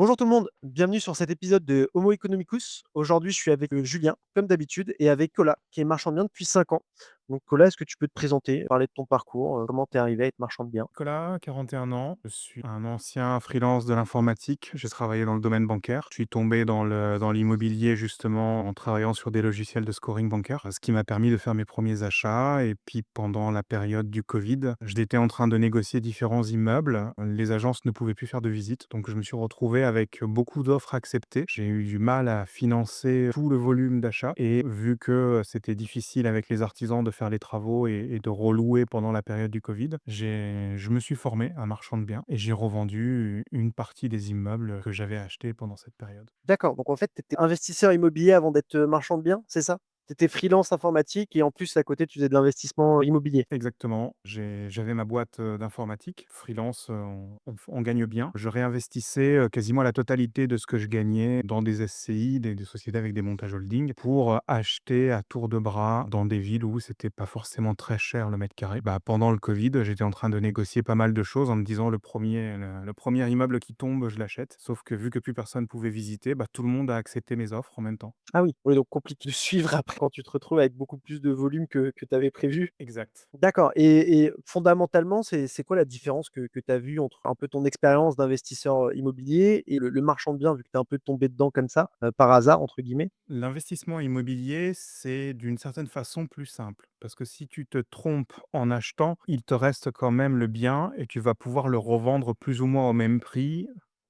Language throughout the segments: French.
Bonjour tout le monde, bienvenue sur cet épisode de Homo economicus. Aujourd'hui, je suis avec Julien, comme d'habitude, et avec Cola, qui est marchand de biens depuis 5 ans. Donc Cola, est-ce que tu peux te présenter, parler de ton parcours, comment tu es arrivé à être marchand de biens? Nicolas, 41 ans. Je suis un ancien freelance de l'informatique. J'ai travaillé dans le domaine bancaire. Je suis tombé dans l'immobilier justement en travaillant sur des logiciels de scoring bancaire, ce qui m'a permis de faire mes premiers achats. Et puis pendant la période du Covid, j'étais en train de négocier différents immeubles. Les agences ne pouvaient plus faire de visites, donc je me suis retrouvé avec beaucoup d'offres acceptées. J'ai eu du mal à financer tout le volume d'achats et vu que c'était difficile avec les artisans de faire les travaux et de relouer pendant la période du Covid, je me suis formé à marchand de biens et j'ai revendu une partie des immeubles que j'avais achetés pendant cette période. D'accord, donc en fait, tu étais investisseur immobilier avant d'être marchand de biens, c'est ça? Tu étais freelance informatique et en plus, à côté, tu faisais de l'investissement immobilier. Exactement. J'avais ma boîte, d'informatique, freelance, on gagne bien. Je réinvestissais, quasiment la totalité de ce que je gagnais dans des SCI, des sociétés avec des montages holding pour, acheter à tour de bras dans des villes où c'était pas forcément très cher le mètre carré. Bah, pendant le covid, j'étais en train de négocier pas mal de choses en me disant: le 1er immeuble qui tombe, je l'achète». Sauf que vu que plus personne pouvait visiter, bah, tout le monde a accepté mes offres en même temps. Ah oui, oui, donc compliqué de suivre après quand tu te retrouves avec beaucoup plus de volume que tu avais prévu. Exact. D'accord et fondamentalement, c'est quoi la différence que tu as vue entre un peu ton expérience d'investisseur, immobilier et le marchand de biens, vu que tu es un peu tombé dedans comme ça, «par hasard» entre guillemets? L'investissement immobilier, c'est d'une certaine façon plus simple. Parce que si tu te trompes en achetant, il te reste quand même le bien et tu vas pouvoir le revendre plus ou moins au même prix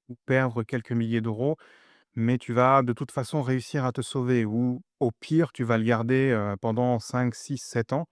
ou perdre quelques milliers d'euros, mais tu vas de toute façon réussir à te sauver ou au pire, tu vas le garder pendant 5, 6, 7 ans,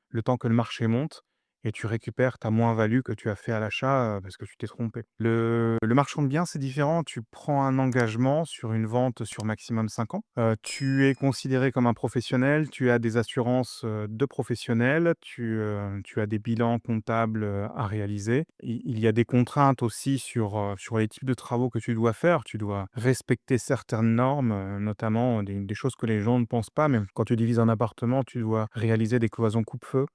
le temps que le marché monte et tu récupères ta moins-value que tu as fait à l'achat parce que tu t'es trompé. Le marchand de biens, c'est différent. Tu prends un engagement sur une vente sur maximum 5 ans. Tu es considéré comme un professionnel, tu as des assurances de professionnels, tu as des bilans comptables à réaliser. Il y a des contraintes aussi sur les types de travaux que tu dois faire. Tu dois respecter certaines normes, notamment des choses que les gens ne pensent pas. Même quand tu divises un appartement, tu dois réaliser des cloisons coupe-feu.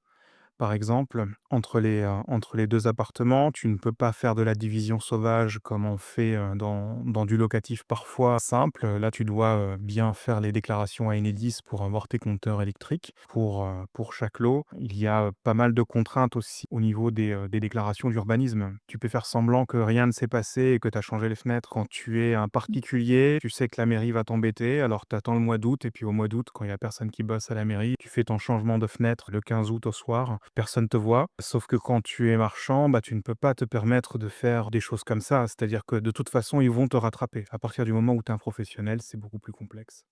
Par exemple, entre les 2 appartements, tu ne peux pas faire de la division sauvage comme on fait, dans du locatif parfois simple. Là, tu dois, bien faire les déclarations à Enedis pour avoir tes compteurs électriques pour chaque lot. Il y a, pas mal de contraintes aussi au niveau des déclarations d'urbanisme. Tu peux faire semblant que rien ne s'est passé et que tu as changé les fenêtres. Quand tu es un particulier, tu sais que la mairie va t'embêter, alors tu attends le mois d'août et puis au mois d'août, quand il y a personne qui bosse à la mairie, tu fais ton changement de fenêtre le 15 août au soir, personne te voit. Sauf que quand tu es marchand, bah, tu ne peux pas te permettre de faire des choses comme ça. C'est-à-dire que de toute façon, ils vont te rattraper. À partir du moment où tu es un professionnel, c'est beaucoup plus complexe.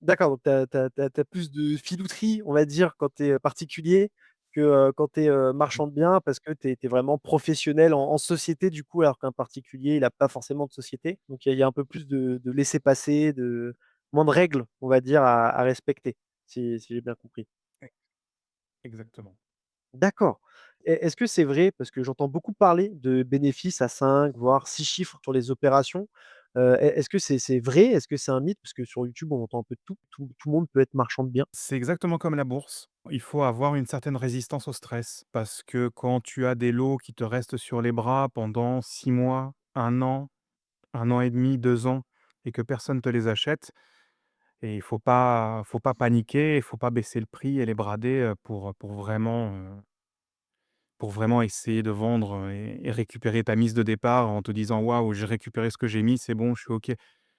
D'accord, donc tu as plus de filouterie, on va dire, quand tu es, particulier que, quand tu es, Mmh. marchand de biens parce que tu es vraiment professionnel en société du coup, alors qu'un particulier, il a pas forcément de société. Donc il y a un peu plus de laissez-passer, de moins de règles, on va dire, à respecter, si j'ai bien compris. E exactement. D'accord. Est-ce que c'est vrai, parce que j'entends beaucoup parler de bénéfices à 5 voire 6 chiffres sur les opérations, est-ce que c'est vrai? Est-ce que c'est un mythe? Parce que sur YouTube, on entend un peu de tout. Tout le monde peut être marchand de biens. C'est exactement comme la bourse. Il faut avoir une certaine résistance au stress parce que quand tu as des lots qui te restent sur les bras pendant 6 mois, 1 an et demi, 2 ans et que personne te les achète et il faut pas paniquer, il faut pas baisser le prix et les brader, pour vraiment essayer de vendre, et récupérer ta mise de départ en te disant: «Waouh, j'ai récupéré ce que j'ai mis, c'est bon, je suis OK».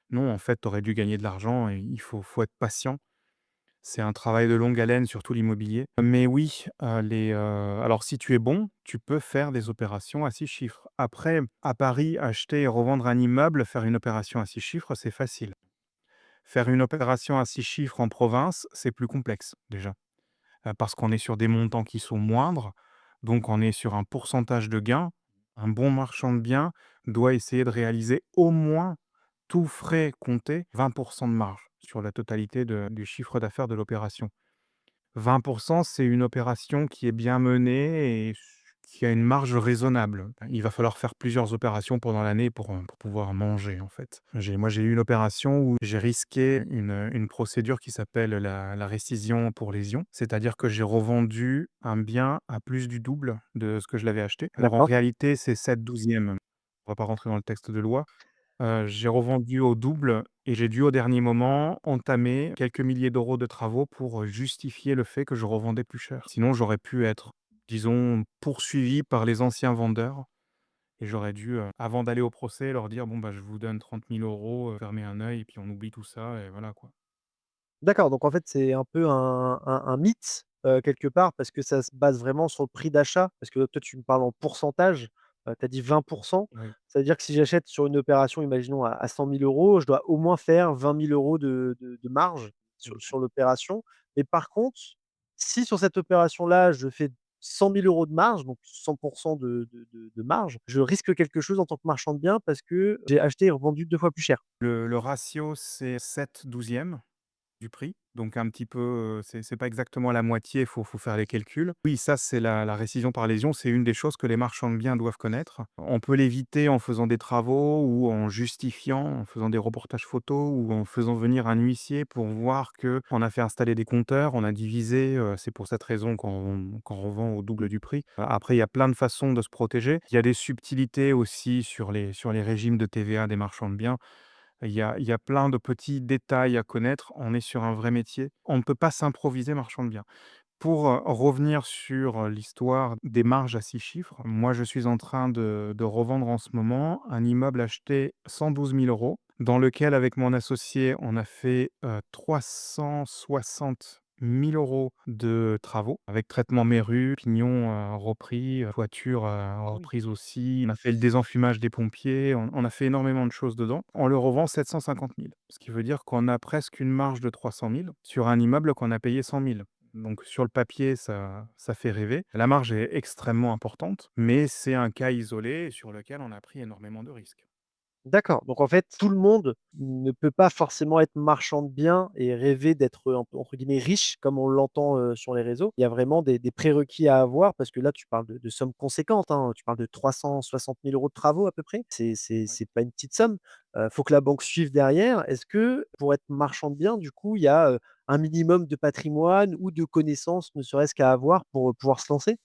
Non, en fait, tu aurais dû gagner de l'argent et il faut être patient. C'est un travail de longue haleine, surtout l'immobilier. Mais oui, alors si tu es bon, tu peux faire des opérations à 6 chiffres. Après, à Paris, acheter et revendre un immeuble, faire une opération à 6 chiffres, c'est facile. Faire une opération à 6 chiffres en province, c'est plus complexe déjà, parce qu'on est sur des montants qui sont moindres, donc on est sur un pourcentage de gain. Un bon marchand de biens doit essayer de réaliser au moins, tous frais comptés, 20 de marge sur la totalité du chiffre d'affaires de l'opération. 20, c'est une opération qui est bien menée et qui a une marge raisonnable. Il va falloir faire plusieurs opérations pendant l'année pour pouvoir manger, en fait. J'ai eu une opération où j'ai risqué une procédure qui s'appelle la rescission pour lésion. C'est-à-dire que j'ai revendu un bien à plus du double de ce que je l'avais acheté. Alors en D'accord. réalité, c'est 7/12. On va pas rentrer dans le texte de loi, J'ai revendu au double et j'ai dû au dernier moment entamer quelques milliers d'euros de travaux pour, justifier le fait que je revendais plus cher. Sinon j'aurais pu être, disons, poursuivi par les anciens vendeurs et j'aurais dû, avant d'aller au procès, leur dire: «Bon, bah, je vous donne 30 000 €, fermez un œil et puis on oublie tout ça» et voilà, quoi. D'accord, donc en fait, c'est un peu un mythe, quelque part parce que ça se base vraiment sur le prix d'achat? Parce que toi, tu me parles en pourcentage, tu as dit 20. Oui, Ça veut dire que si j'achète sur une opération, imaginons à 100 000 €, je dois au moins faire 20 000 € de marge sur exact. l'opération. Mais par contre, si sur cette opération-là, je fais 100 000 € de marge, donc 100 de marge, je risque quelque chose en tant que marchand de biens parce que j'ai acheté et revendu 2 fois plus cher? Le ratio, c'est 7/12 du prix, donc un petit peu, c'est pas exactement la moitié, faut faire les calculs. Oui, ça, c'est la récision par lésion, c'est une des choses que les marchands de biens doivent connaître. On peut l'éviter en faisant des travaux ou en justifiant, en faisant des reportages photos ou en faisant venir un huissier pour voir qu'on a fait installer des compteurs, on a divisé, c'est pour cette raison qu'on revend au double du prix. Après, il y a plein de façons de se protéger. Il y a des subtilités aussi sur les régimes de TVA des marchands de biens. Il y a plein de petits détails à connaître. On est sur un vrai métier. On ne peut pas s'improviser marchand de biens. Pour, revenir sur, l'histoire des marges à 6 chiffres, moi, je suis en train de revendre en ce moment un immeuble acheté 112 000 €, dans lequel, avec mon associé, on a fait, 360 000 € de travaux, avec traitement mairie, pignon, repris, toiture, Ah oui. reprise aussi. On a fait le désenfumage des pompiers, on a fait énormément de choses dedans. On le revend 750 000, ce qui veut dire qu'on a presque une marge de 300 000 sur un immeuble qu'on a payé 100 000. Donc sur le papier, ça fait rêver. La marge est extrêmement importante, mais c'est un cas isolé sur lequel on a pris énormément de risques. D'accord, donc en fait, tout le monde ne peut pas forcément être marchand de biens et rêver d'être, un peu, entre guillemets, «riche» comme on l'entend, sur les réseaux. Il y a vraiment des prérequis à avoir parce que là, tu parles de sommes conséquentes, hein. Tu parles de 360 000 € de travaux à peu près. Oui. C'est pas une petite somme. Faut que la banque suive derrière. Est-ce que pour être marchand de biens, du coup, il y a, un minimum de patrimoine ou de connaissances, ne serait-ce qu'à avoir pour, pouvoir se lancer?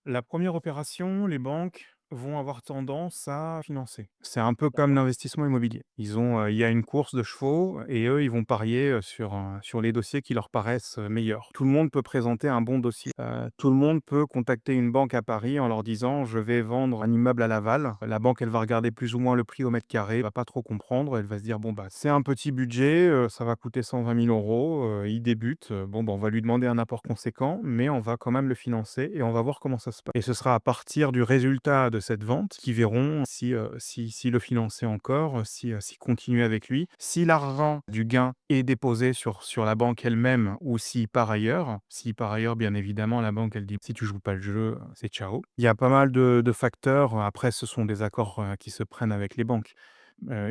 La première opération, les banques vont avoir tendance à financer. C'est un peu comme D'accord. l'investissement immobilier. Il y a une course de chevaux et eux, ils vont parier, sur les dossiers qui leur paraissent, meilleurs. Tout le monde peut présenter un bon dossier. Tout le monde peut contacter une banque à Paris en leur disant: «Je vais vendre un immeuble à Laval». La banque, elle va regarder plus ou moins le prix au mètre carré, elle va pas trop comprendre, elle va se dire: «Bon, bah, c'est un petit budget, ça va coûter 120 000 €, il débute, bon, bah, on va lui demander un apport conséquent, mais on va quand même le financer et on va voir comment ça se passe». Et ce sera à partir du résultat de cette vente qu'ils verront si le financer encore, si continuer avec lui. Si l'argent du gain est déposé sur la banque elle-même ou si par ailleurs, bien évidemment, la banque, elle dit: «Si tu joues pas le jeu, c'est ciao». Il y a pas mal de facteurs, après ce sont des accords, qui se prennent avec les banques.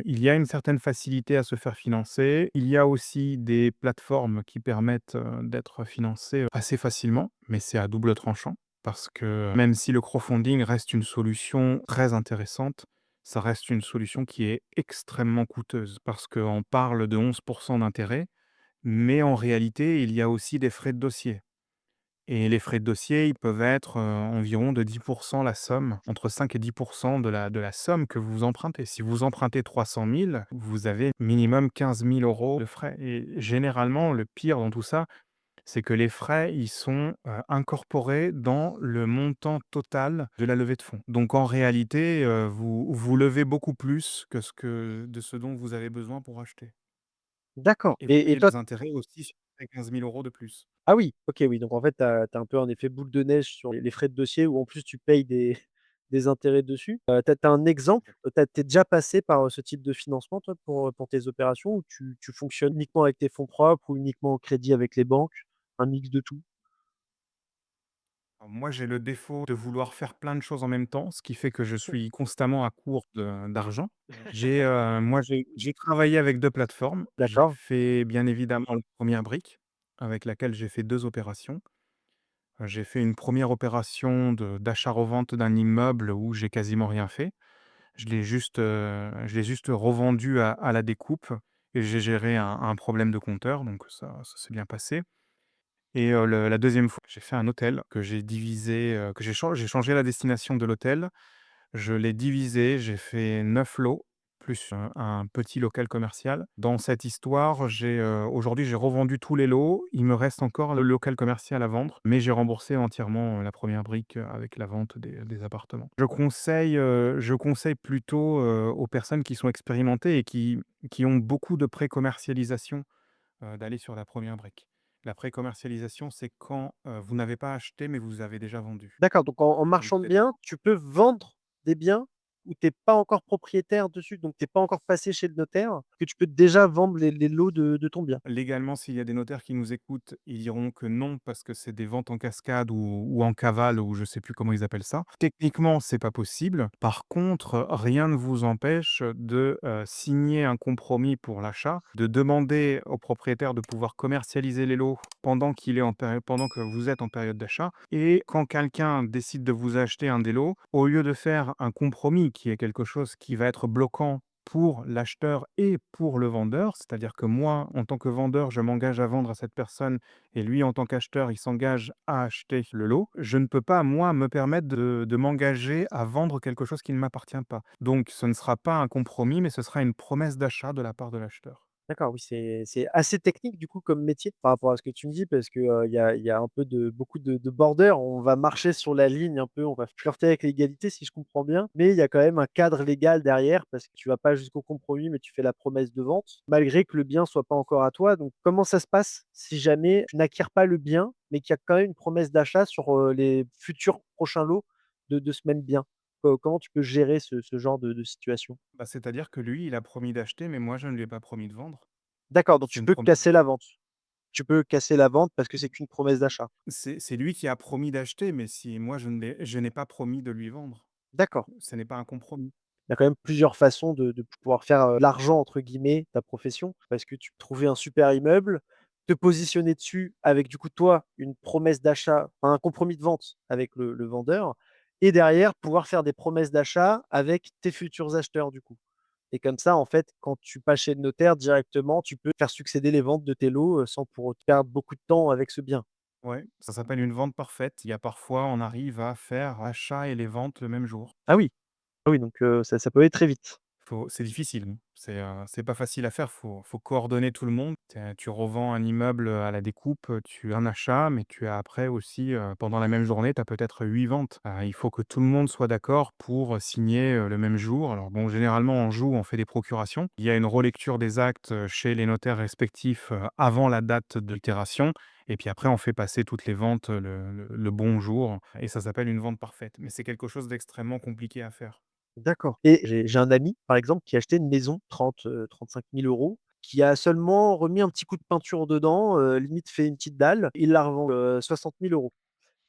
Il y a une certaine facilité à se faire financer. Il y a aussi des plateformes qui permettent, d'être financé, assez facilement, mais c'est à double tranchant parce que même si le crowdfunding reste une solution très intéressante, ça reste une solution qui est extrêmement coûteuse parce qu'on parle de 11 d'intérêt, mais en réalité, il y a aussi des frais de dossier. Et les frais de dossier, ils peuvent être, environ de 10 la somme, entre 5 et 10 de la somme que vous empruntez. Si vous empruntez 300 000, vous avez minimum 15 000 € de frais et généralement, le pire dans tout ça, c'est que les frais, ils sont, incorporés dans le montant total de la levée de fonds. Donc en réalité, vous levez beaucoup plus de ce dont vous avez besoin pour acheter D'accord, et vous et payez toi. des intérêts aussi sur ces 15 000 € de plus. Ah oui, OK, oui, donc en fait, tu as un peu un effet boule de neige sur les frais de dossier où en plus tu payes des des intérêts dessus. Tu as un exemple? Tu es déjà passé par, ce type de financement toi pour tes opérations ou tu fonctionnes uniquement avec tes fonds propres ou uniquement au crédit avec les banques? Un mix de tout? Alors moi, j'ai le défaut de vouloir faire plein de choses en même temps, ce qui fait que je suis constamment à court d'argent. J'ai travaillé avec 2 plateformes. J'ai D'accord, fait bien évidemment la première brique, avec laquelle j'ai fait 2 opérations. J'ai fait une première opération d'achat-revente d'un immeuble où j'ai quasiment rien fait. Je l'ai juste revendu à la découpe et j'ai géré un problème de compteur, donc ça s'est bien passé. Et la 2e fois, j'ai fait un hôtel que j'ai divisé, j'ai changé la destination de l'hôtel. Je l'ai divisé, j'ai fait 9 lots, plus un petit local commercial. Dans cette histoire, aujourd'hui, j'ai revendu tous les lots. Il me reste encore le local commercial à vendre, mais j'ai remboursé entièrement, la première brique, avec la vente des appartements. Je conseille plutôt, aux personnes qui sont expérimentées et qui ont beaucoup de pré-commercialisation, d'aller sur la première brique. La pré-commercialisation, c'est quand, vous n'avez pas acheté, mais vous avez déjà vendu. D'accord, donc en Donc marchand de c'est biens, tu peux vendre des biens où tu es pas encore propriétaire dessus, donc tu es pas encore passé chez le notaire, que tu peux déjà vendre les lots de ton bien? légalement, s'il y a des notaires qui nous écoutent, ils diront que non, parce que c'est des ventes en cascade ou en cavale ou je sais plus comment ils appellent ça. Techniquement, c'est pas possible. Par contre, rien ne vous empêche de, signer un compromis pour l'achat, de demander au propriétaire de pouvoir commercialiser les lots pendant que vous êtes en période d'achat et quand quelqu'un décide de vous acheter un des lots, au lieu de faire un compromis qui est quelque chose qui va être bloquant pour l'acheteur et pour le vendeur. C'est-à-dire que moi, en tant que vendeur, je m'engage à vendre à cette personne et lui, en tant qu'acheteur, il s'engage à acheter le lot. Je ne peux pas, moi, me permettre de m'engager à vendre quelque chose qui ne m'appartient pas. Donc, ce ne sera pas un compromis, mais ce sera une promesse d'achat de la part de l'acheteur. D'accord, oui, c'est assez technique du coup comme métier par rapport à ce que tu me dis parce que, il y a un peu de beaucoup de border. On va marcher sur la ligne un peu, on va flirter avec l'égalité si je comprends bien, mais il y a quand même un cadre légal derrière parce que tu vas pas jusqu'au compromis, mais tu fais la promesse de vente, malgré que le bien soit pas encore à toi. Donc comment ça se passe si jamais tu n'acquiers pas le bien, mais qu'il y a quand même une promesse d'achat sur, les futurs prochains lots de ce même bien? Comment tu peux gérer ce genre de situation? Bah, c'est-à-dire que lui, il a promis d'acheter, mais moi, je ne lui ai pas promis de vendre. D'accord, donc C'est tu une peux promesse. casser la vente. Tu peux casser la vente parce que c'est qu'une promesse d'achat. C'est lui qui a promis d'acheter, mais si moi, je n'ai pas promis de lui vendre. D'accord. Ce n'est pas un Mmh. compromis. Il y a quand même plusieurs façons de pouvoir faire, «l'argent» entre guillemets, ta profession, parce que tu peux trouver un super immeuble, te positionner dessus avec du coup toi, une promesse d'achat, enfin un compromis de vente avec le vendeur et derrière pouvoir faire des promesses d'achat avec tes futurs acheteurs du coup. Et comme ça, en fait, quand tu passes chez le notaire directement, tu peux faire succéder les ventes de tes lots, sans pour autant perdre beaucoup de temps avec ce bien. Ouais, ça s'appelle une vente parfaite. Il y a parfois, on arrive à faire achat et les ventes le même jour. Ah oui, ah oui donc ça peut aller très vite. C'est difficile, hein. C'est pas facile à faire, faut coordonner tout le monde. Tu revends un immeuble, à la découpe, tu as un achat, mais tu as après aussi, pendant la même journée, tu as peut-être 8 ventes. Il faut que tout le monde soit d'accord pour, signer, le même jour. Alors bon, généralement, on fait des procurations. Il y a une relecture des actes, chez les notaires respectifs, avant la date de l'itération et puis après on fait passer toutes les ventes, le bon jour et ça s'appelle une vente parfaite. Mais c'est quelque chose d'extrêmement compliqué à faire. D'accord et j'ai un ami, par exemple, qui a acheté une maison 35 000 €, qui a seulement remis un petit coup de peinture dedans, limite fait une petite dalle. Il la revend, 60 000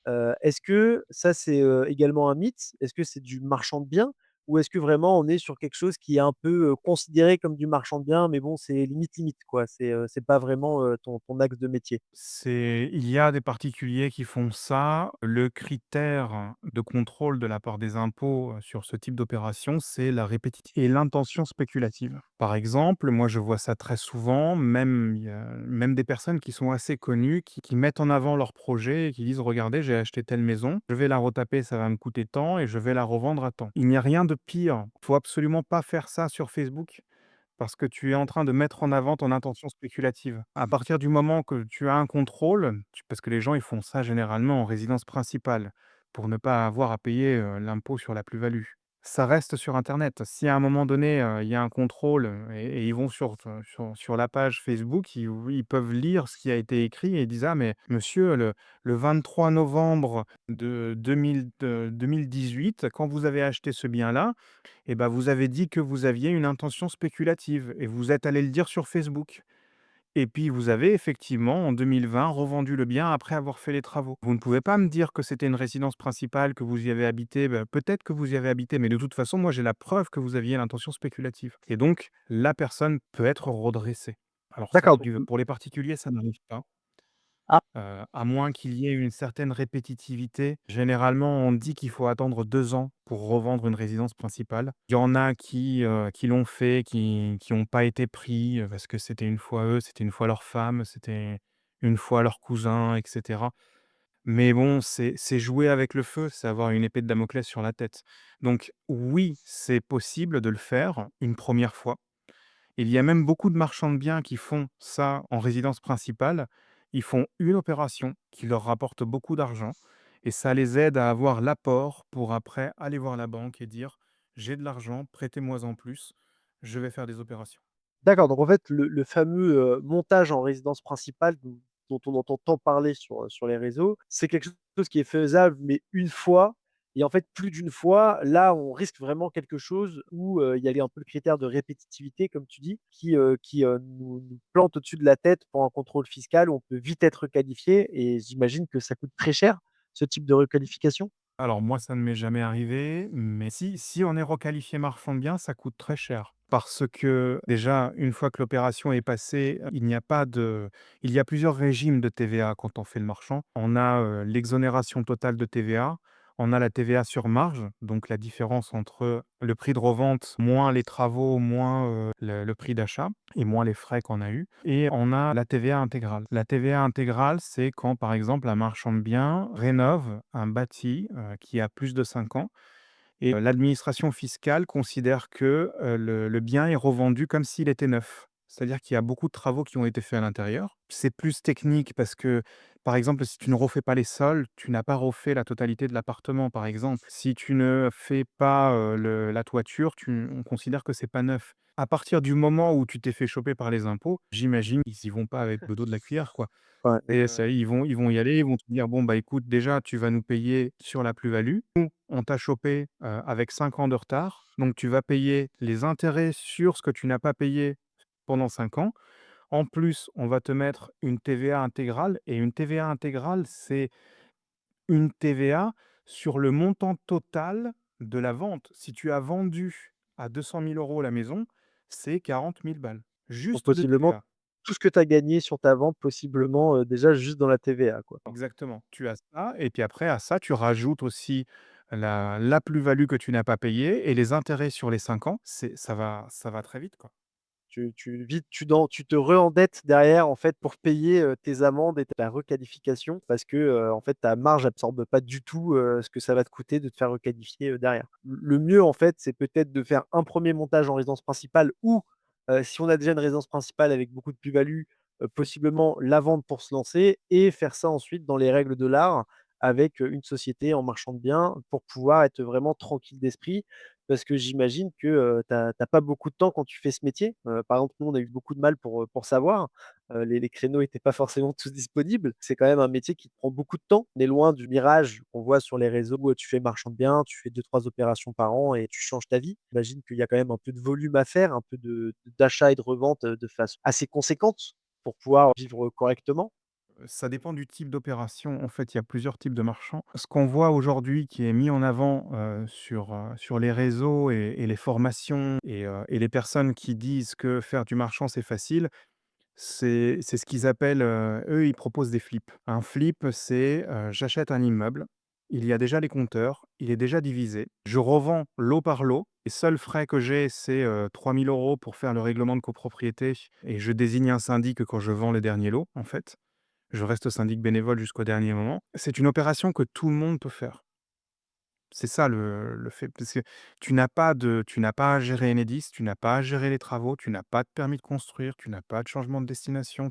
€. Est-ce que ça, c'est, également un mythe? Est-ce que c'est du marchand de biens? Ou est-ce que vraiment on est sur quelque chose qui est un peu, considéré comme du marchand de biens, mais bon, c'est limite, limite, quoi? C'est pas vraiment, ton axe de métier? Il y a des particuliers qui font ça. Le critère de contrôle de la part des impôts, sur ce type d'opération, c'est la répétitivité et l'intention spéculative. Par exemple, moi, je vois ça très souvent, même il y a même des personnes qui sont assez connues, qui mettent en avant leur projet et qui disent: «Regardez, j'ai acheté telle maison, je vais la retaper, ça va me coûter tant et je vais la revendre à tant». Il n'y a rien de pire. Il faut absolument pas faire ça sur Facebook. Parce que tu es en train de mettre en avant ton intention spéculative. À partir du moment que tu as un contrôle, parce que les gens ils font ça généralement en résidence principale, pour ne pas avoir à payer l'impôt sur la plus-value. Ça reste sur Internet. Si à un moment donné, il y a un contrôle et ils vont sur la page Facebook, ils peuvent lire ce qui a été écrit et ils disent: «Ah mais monsieur, le 23 novembre de 2018, quand vous avez acheté ce bien-là, et bah, vous avez dit que vous aviez une intention spéculative et vous êtes allé le dire sur Facebook et puis vous avez effectivement en 2020 revendu le bien après avoir fait les travaux. Vous ne pouvez pas me dire que c'était une résidence principale, que vous y avez habité, bah, peut-être que vous y avez habité, mais de toute façon, moi j'ai la preuve que vous aviez l'intention spéculative et donc la personne peut être redressée. Alors ça D'accord, donc arrive pour les particuliers, ça n'arrive pas. ah, À moins qu'il y ait une certaine répétitivité. Généralement, on dit qu'il faut attendre 2 ans pour revendre une résidence principale. Il y en a qui l'ont fait, qui ont pas été pris, parce que c'était une fois eux, c'était une fois leur femme, c'était une fois leur cousin et cetera. Mais bon, c'est jouer avec le feu, c'est avoir une épée de Damoclès sur la tête. Donc oui, c'est possible de le faire une première fois. Il y a même beaucoup de marchands de biens qui font ça en résidence principale. Ils font une opération qui leur rapporte beaucoup d'argent et ça les aide à avoir l'apport pour après aller voir la banque et dire: «J'ai de l'argent, prêtez-moi en plus, je vais faire des opérations». D'accord, donc en fait, le fameux, montage en résidence principale dont on entend tant parler sur les réseaux, c'est quelque chose qui est faisable, mais une fois et en fait, plus d'une fois, là, on risque vraiment quelque chose où, il y a un peu le critère de répétitivité, comme tu dis, qui nous plante au-dessus de la tête pour un contrôle fiscal où on peut vite être requalifié et j'imagine que ça coûte très cher, ce type de requalification? Alors moi, ça ne m'est jamais arrivé, mais si on est requalifié marchand de biens, ça coûte très cher. Parce que déjà, une fois que l'opération est passée, il y a plusieurs régimes de TVA quand on fait le marchand. On a, l'exonération totale de TVA, on a la TVA sur marge, donc la différence entre le prix de revente moins les travaux, moins, le prix d'achat et moins les frais qu'on a eus et on a la TVA intégrale. La TVA intégrale, c'est quand, par exemple, un marchand de biens rénove un bâti, qui a plus de 5 ans et l'administration fiscale considère que, le bien est revendu comme s'il était neuf. C'est-à-dire qu'il y a beaucoup de travaux qui ont été faits à l'intérieur. C'est plus technique parce que, par exemple, si tu ne refais pas les sols, tu n'as pas refait la totalité de l'appartement, par exemple. Si tu ne fais pas, la toiture, on considère que c'est pas neuf. À partir du moment où tu t'es fait choper par les impôts, j'imagine qu'ils y vont pas avec le dos de la cuillère, quoi. Ouais. Et ça, ils vont y aller, ils vont te dire: «Bon, bah, écoute, déjà, tu vas nous payer sur la plus-value. Nous, on t'a chopé, avec 5 ans de retard, donc tu vas payer les intérêts sur ce que tu n'as pas payé pendant 5 ans. En plus, on va te mettre une TVA intégrale» et une TVA intégrale, c'est une TVA sur le montant total de la vente. Si tu as vendu à 200 000 € la maison, c'est 40 000 balles, Donc juste de possiblement, TVA. tout ce que tu as gagné sur ta vente, possiblement, déjà juste dans la TVA, quoi. Exactement. Tu as ça et puis après à ça, tu rajoutes aussi la plus-value que tu n'as pas payée et les intérêts sur les 5 ans. Ça va très vite, quoi. Tu te re-endettes derrière, en fait, pour payer, tes amendes et ta requalification parce que, en fait, ta marge absorbe pas du tout, ce que ça va te coûter de te faire requalifier, derrière. Le mieux, en fait, c'est peut-être de faire un premier montage en résidence principale ou, si on a déjà une résidence principale avec beaucoup de plus-value, possiblement la vendre pour se lancer et faire ça ensuite dans les règles de l'art avec, une société en marchand de biens pour pouvoir être vraiment tranquille d'esprit parce que j'imagine que, tu as pas beaucoup de temps quand tu fais ce métier. Par exemple, nous, on a eu beaucoup de mal pour savoir. Les créneaux étaient pas forcément tous disponibles. C'est quand même un métier qui te prend beaucoup de temps. On est loin du mirage qu'on voit sur les réseaux où tu fais marchand de biens, tu fais 2-3 opérations par an et tu changes ta vie. J'imagine qu'il y a quand même un peu de volume à faire, un peu d'achat et de revente, de façon assez conséquente pour pouvoir vivre correctement. Ça dépend du type d'opération. En fait, il y a plusieurs types de marchands. Ce qu'on voit aujourd'hui qui est mis en avant, sur les réseaux et les formations et les personnes qui disent que faire du marchand, c'est facile, c'est ce qu'ils appellent, eux, ils proposent des flips. Un flip, c'est, j'achète un immeuble, il y a déjà les compteurs, il est déjà divisé. Je revends lot par lot. Les seuls frais que j'ai, c'est, 3 000 € pour faire le règlement de copropriété et je désigne un syndic quand je vends les derniers lots, en fait. Je reste syndic bénévole jusqu'au dernier moment. C'est une opération que tout le monde peut faire. C'est ça le fait, parce que tu n'as pas à gérer Enedis, tu n'as pas à gérer les travaux, tu n'as pas de permis de construire, tu n'as pas de changement de destination,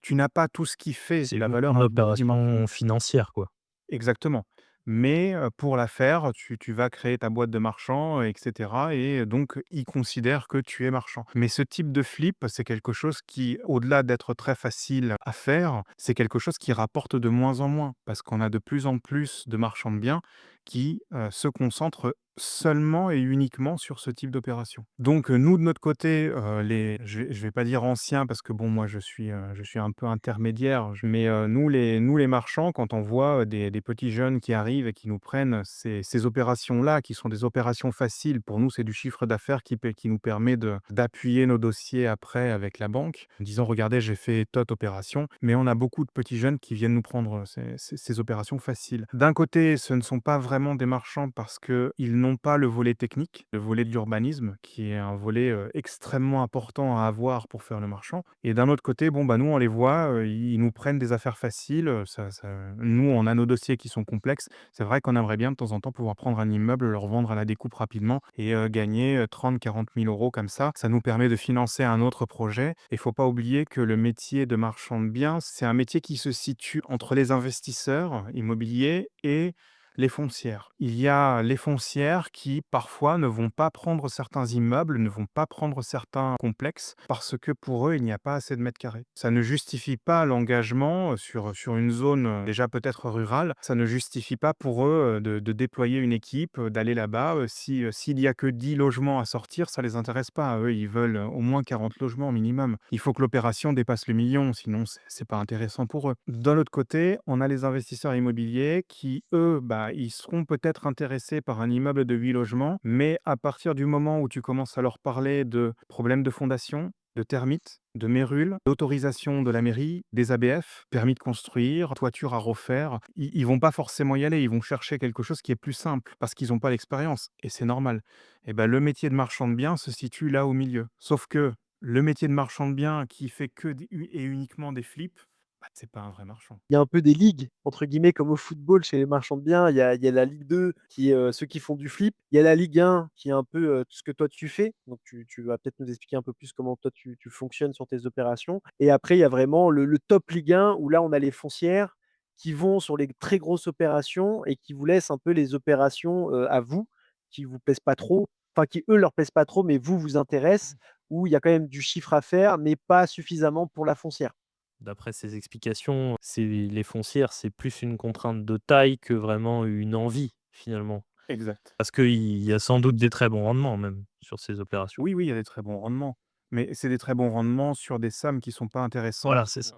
tu n'as pas tout ce qui fait C'est la une valeur une ajoutée du marchand. opération financière, quoi. Exactement. Mais, pour la faire, tu vas créer ta boîte de marchand et cetera et donc ils considèrent que tu es marchand. Mais ce type de flip, c'est quelque chose qui, au-delà d'être très facile à faire, c'est quelque chose qui rapporte de moins en moins. Parce qu'on a de plus en plus de marchands de biens qui, se concentrent seulement et uniquement sur ce type d'opération. Donc, nous de notre côté, je vais pas dire anciens parce que bon, moi je suis un peu intermédiaire, mais, nous les marchands, quand on voit, des petits jeunes qui arrivent et qui nous prennent ces opérations-là, qui sont des opérations faciles, pour nous, c'est du chiffre d'affaires qui nous permet d'appuyer nos dossiers après avec la banque, en disant: «Regardez, j'ai fait tot opération», mais on a beaucoup de petits jeunes qui viennent nous prendre, ces opérations faciles. D'un côté, ce ne sont pas vraiment des marchands parce qu'ils n'ont pas le volet technique, le volet de l'urbanisme, qui est un volet, extrêmement important à avoir pour faire le marchand. Et d'un autre côté, bon, bah, nous, on les voit, ils nous prennent des affaires faciles, ça nous, on a nos dossiers qui sont complexes. C'est vrai qu'on aimerait bien de temps en temps pouvoir prendre un immeuble, le revendre à la découpe rapidement et gagner, 30 000 40 000 € comme ça. Ça nous permet de financer un autre projet. Et il faut pas oublier que le métier de marchand de biens, c'est un métier qui se situe entre les investisseurs immobiliers et les foncières. Il y a les foncières qui, parfois, ne vont pas prendre certains immeubles, ne vont pas prendre certains complexes parce que pour eux, il n'y a pas assez de mètres carrés. Ça ne justifie pas l'engagement sur une zone déjà peut-être rurale. Ça ne justifie pas pour eux de déployer une équipe, d'aller là-bas. S'il y a que 10 logements à sortir, ça les intéresse pas. Eux, ils veulent au moins 40 logements minimum. Il faut que l'opération dépasse le million, sinon c'est pas intéressant pour eux. D'un autre côté, on a les investisseurs immobiliers qui, eux, bah, ils seront peut-être intéressés par un immeuble de 8 logements, mais à partir du moment où tu commences à leur parler de problèmes de fondation, de termites, de mérules, d'autorisation de la mairie, des ABF, permis de construire, toiture à refaire, ils vont pas forcément y aller, ils vont chercher quelque chose qui est plus simple parce qu'ils ont pas l'expérience et c'est normal. Et ben, le métier de marchand de biens se situe là au milieu. Sauf que le métier de marchand de biens qui fait que et uniquement des flips, bah, c'est pas un vrai marchand. Il y a un peu des «ligues» entre guillemets comme au football chez les marchands de biens. Il y a la Ligue 2 qui est, ceux qui font du flip. Il y a la Ligue 1 qui est un peu, tout ce que toi tu fais. Donc tu vas peut-être nous expliquer un peu plus comment toi tu fonctionnes sur tes opérations. Et après il y a vraiment le top Ligue 1 où là on a les foncières qui vont sur les très grosses opérations et qui vous laissent un peu les opérations, à vous, qui vous plaisent pas trop, enfin qui eux leur plaisent pas trop mais vous intéressent, où il y a quand même du chiffre à faire mais pas suffisamment pour la foncière. D'après ces explications, c'est les foncières, c'est plus une contrainte de taille que vraiment une envie, finalement. Exact. Parce qu'il y a sans doute des très bons rendements même sur ces opérations. Oui, oui, il y a des très bons rendements, mais c'est des très bons rendements sur des sommes qui sont pas intéressantes Voilà, c'est ça.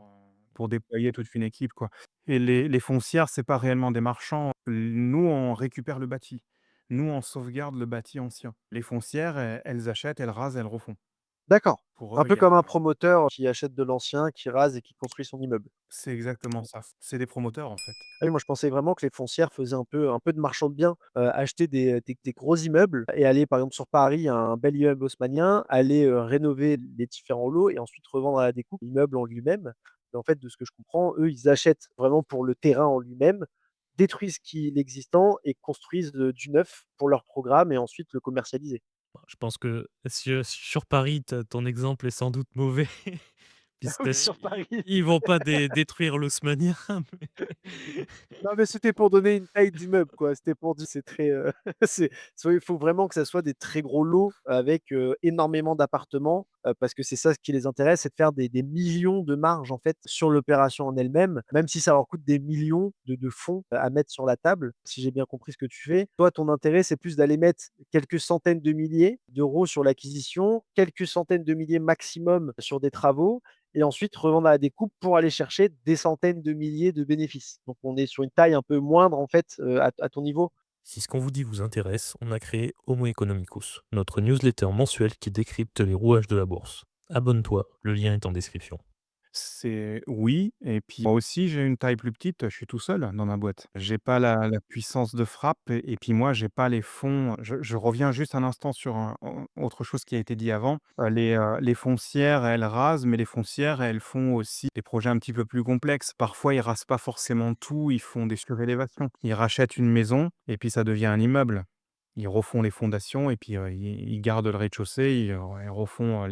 pour déployer toute une équipe, quoi. Et les foncières, c'est pas réellement des marchands. Nous, on récupère le bâti. Nous, on sauvegarde le bâti ancien. Les foncières, elles achètent, elles rasent, elles refont. D'accord. Pour Un eux, peu il y a comme un pas promoteur qui achète de l'ancien, qui rase et qui construit son immeuble. c'est exactement ça. C'est des promoteurs, en fait. Ah oui, moi je pensais vraiment que les foncières faisaient un peu de marchand de biens, acheter des gros immeubles et aller par exemple sur Paris, un bel immeuble haussmannien, aller, rénover les différents lots et ensuite revendre à la découpe l'immeuble en lui-même. Et en fait, de ce que je comprends, eux, ils achètent vraiment pour le terrain en lui-même, détruisent l'existant et construisent, du neuf pour leur programme et ensuite le commercialiser. Je pense que sur Paris, ton exemple est sans doute mauvais Ah puisque oui, sur Paris. ils vont pas détruire l'haussmannien, mais Non, mais c'était pour donner une taille d'immeuble, quoi. C'était pour dire c'est très, il faut vraiment que ça soit des très gros lots avec, énormément d'appartements, parce que c'est ça ce qui les intéresse, c'est de faire des millions de marge, en fait, sur l'opération en elle-même, même si ça leur coûte des millions de fonds à mettre sur la table, si j'ai bien compris ce que tu fais. Toi, ton intérêt, c'est plus d'aller mettre quelques centaines de milliers d'euros sur l'acquisition, quelques centaines de milliers maximum sur des travaux et ensuite revendre à la découpe pour aller chercher des centaines de milliers de bénéfices. Donc on est sur une taille un peu moindre en fait, à ton niveau? si ce qu'on vous dit vous intéresse, on a créé Homo Economicus, notre newsletter mensuelle qui décrypte les rouages de la bourse. Abonne-toi, le lien est en description. C'est oui et puis moi aussi j'ai une taille plus petite, je suis tout seul dans ma boîte. J'ai pas la puissance de frappe et puis moi j'ai pas les fonds. Je reviens juste un instant sur autre chose qui a été dit avant. Les foncières, elles rasent, mais les foncières, elles font aussi des projets un petit peu plus complexes. Parfois, ils rasent pas forcément tout, ils font des surélévations. Ils rachètent une maison et puis ça devient un immeuble. Ils refont les fondations et puis, ils gardent le rez-de-chaussée, ils refont,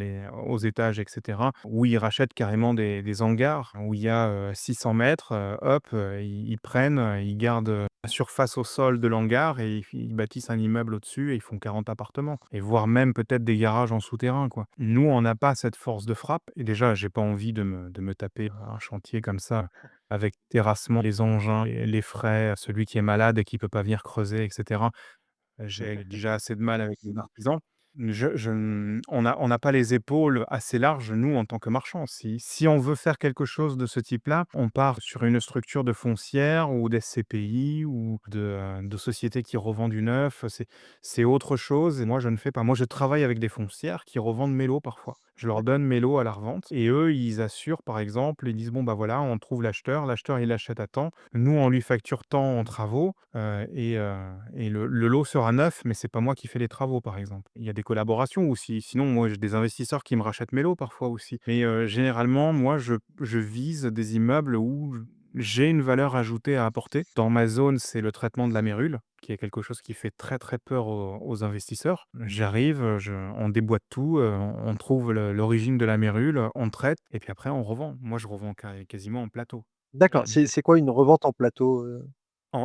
aux étages et cetera. Ou ils rachètent carrément des hangars où il y a, 600 m, hop, ils prennent, ils gardent, la surface au sol de l'hangar et ils bâtissent un immeuble au-dessus et ils font 40 appartements et voire même peut-être des garages en souterrain, quoi. Nous, on n'a pas cette force de frappe et déjà, j'ai pas envie de me taper un chantier comme ça avec terrassement, les engins, les frais, celui qui est malade et qui peut pas venir creuser et cetera. J'ai déjà assez de mal avec les artisans. On n'a pas les épaules assez larges, nous, en tant que marchands. Si on veut faire quelque chose de ce type-là, on part sur une structure de foncière ou d'SCPI ou de sociétés qui revendent du neuf. C'est autre chose et moi, je ne fais pas. Moi, je travaille avec des foncières qui revendent mes lots parfois. Je leur D'accord. donne mes lots à la revente et eux, ils assurent, par exemple, ils disent: «Bon, bah, voilà, on trouve l'acheteur, il achète à temps. Nous, on lui facture tant en travaux, et le lot sera neuf, mais c'est pas moi qui fais les travaux», par exemple. Il y a des collaborations aussi, sinon moi, j'ai des investisseurs qui me rachètent mes lots parfois aussi. Mais, généralement, moi, je vise des immeubles où j'ai une valeur ajoutée à apporter. Dans ma zone, c'est le traitement de la mérule, qui est quelque chose qui fait très, très peur aux investisseurs. J'arrive, on déboîte tout, on trouve l'origine de la mérule, on traite et puis après on revend. Moi, je revends quasiment en plateau. D'accord, Heu, c'est quoi une revente en plateau,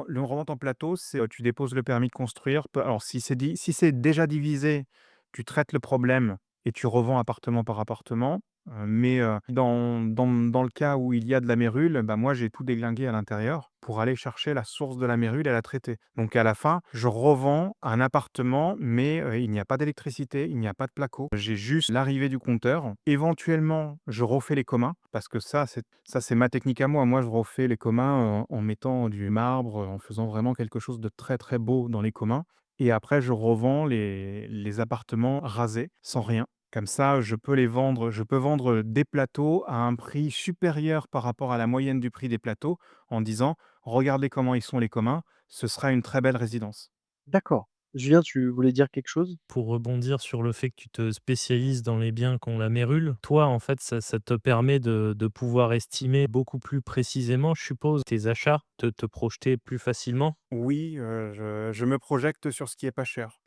le revente en plateau, c'est, tu déposes le permis de construire, peu alors si c'est déjà divisé, tu traites le problème et tu revends appartement par appartement, mais dans le cas où il y a de la mérule, bah, moi j'ai tout déglingué à l'intérieur pour aller chercher la source de la mérule et la traiter. Donc à la fin, je revends un appartement, mais il n'y a pas d'électricité, il n'y a pas de placo. J'ai juste l'arrivée du compteur. Éventuellement, je refais les communs parce que ça c'est ma technique à moi. Moi, je refais les communs, en mettant du marbre, en faisant vraiment quelque chose de très, très beau dans les communs et après je revends les appartements rasés, sans rien. Comme ça, je peux vendre des plateaux à un prix supérieur par rapport à la moyenne du prix des plateaux en disant: «Regardez comment ils sont les communs, ce sera une très belle résidence». D'accord. Julien, tu voulais dire quelque chose? Pour rebondir sur le fait que tu te spécialises dans les biens qui ont la mérule, toi, en fait, ça te permet de pouvoir estimer beaucoup plus précisément, je suppose, tes achats, te projeter plus facilement? Oui, je me projecte sur ce qui est pas cher.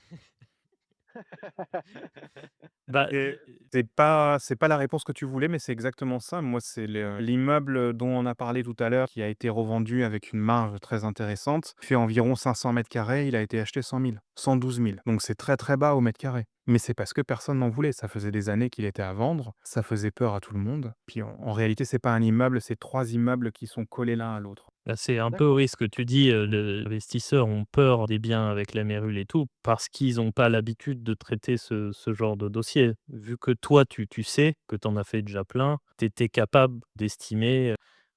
Bah, Et c'est pas la réponse que tu voulais, mais c'est exactement ça. Moi, c'est l'immeuble dont on a parlé tout à l'heure, qui a été revendu avec une marge très intéressante, fait environ 500 carrés. Il a été acheté 100 000, 112 000. Donc c'est très, très bas au mètre carré. Mais c'est parce que personne n'en voulait. Ça faisait des années qu'il était à vendre, ça faisait peur à tout le monde. Puis en réalité, c'est pas un immeuble, c'est 3 immeubles qui sont collés l'un à l'autre. bah, c'est un peu D'accord. oui, ce que tu dis, les investisseurs ont peur des biens avec la mérule et tout, parce qu'ils ont pas l'habitude de traiter ce genre de dossier. Vu que toi, tu sais que tu en as fait déjà plein, tu étais capable d'estimer,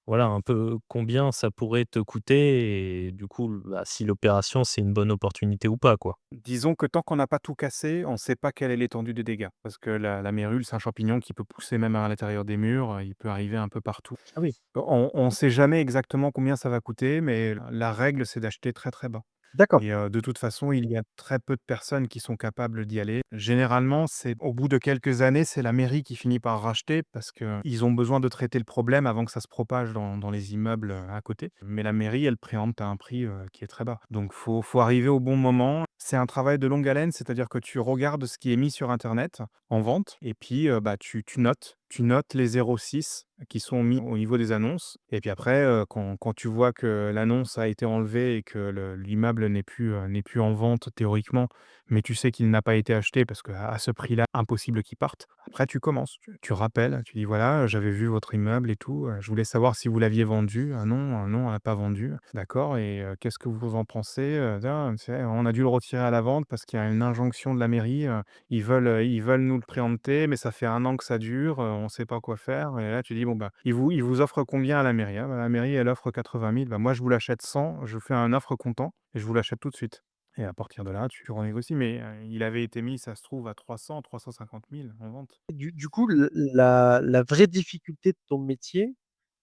voilà, un peu combien ça pourrait te coûter et du coup, bah, si l'opération, c'est une bonne opportunité ou pas, quoi. Disons que tant qu'on n'a pas tout cassé, on ne sait pas quelle est l'étendue des dégâts. Parce que la mérule, c'est un champignon qui peut pousser même à l'intérieur des murs, il peut arriver un peu partout. Ah oui, On sait jamais exactement combien ça va coûter, mais la règle, c'est d'acheter très, très bas. d'accord. Et de toute façon, il y a très peu de personnes qui sont capables d'y aller. Généralement, c'est au bout de quelques années, c'est la mairie qui finit par racheter parce qu'ils ont besoin de traiter le problème avant que ça se propage dans les immeubles, à côté. Mais la mairie, elle préempte à un prix, qui est très bas. Donc faut arriver au bon moment. C'est un travail de longue haleine, c'est-à-dire que tu regardes ce qui est mis sur internet en vente et puis, bah, tu notes. Tu notes les 0,6 qui sont mis au niveau des annonces et puis après, quand tu vois que l'annonce a été enlevée et que l'immeuble n'est plus en vente théoriquement, mais tu sais qu'il n'a pas été acheté parce qu'à ce prix-là, impossible qu'il parte. Après tu commences, tu rappelles, tu dis: «Voilà, j'avais vu votre immeuble et tout, je voulais savoir si vous l'aviez vendu». «Ah non, non, on l'a pas vendu». «D'accord et qu'est-ce que vous en pensez?» «Ah, tu sais, on a dû le retirer à la vente parce qu'il y a une injonction de la mairie, ils veulent nous le préempter, mais ça fait 1 an que ça dure, on sait pas quoi faire et là tu dis: «Bon, bah, ils vous offrent combien à la mairie?» «Ah bah, la mairie elle offre 80 000, bah, moi je vous l'achète 100, je fais un offre comptant et je vous l'achète tout de suite» et à partir de là, tu renégocies mais il avait été mis, ça se trouve, à 300 000-350 000 en vente. Du coup, la vraie difficulté de ton métier,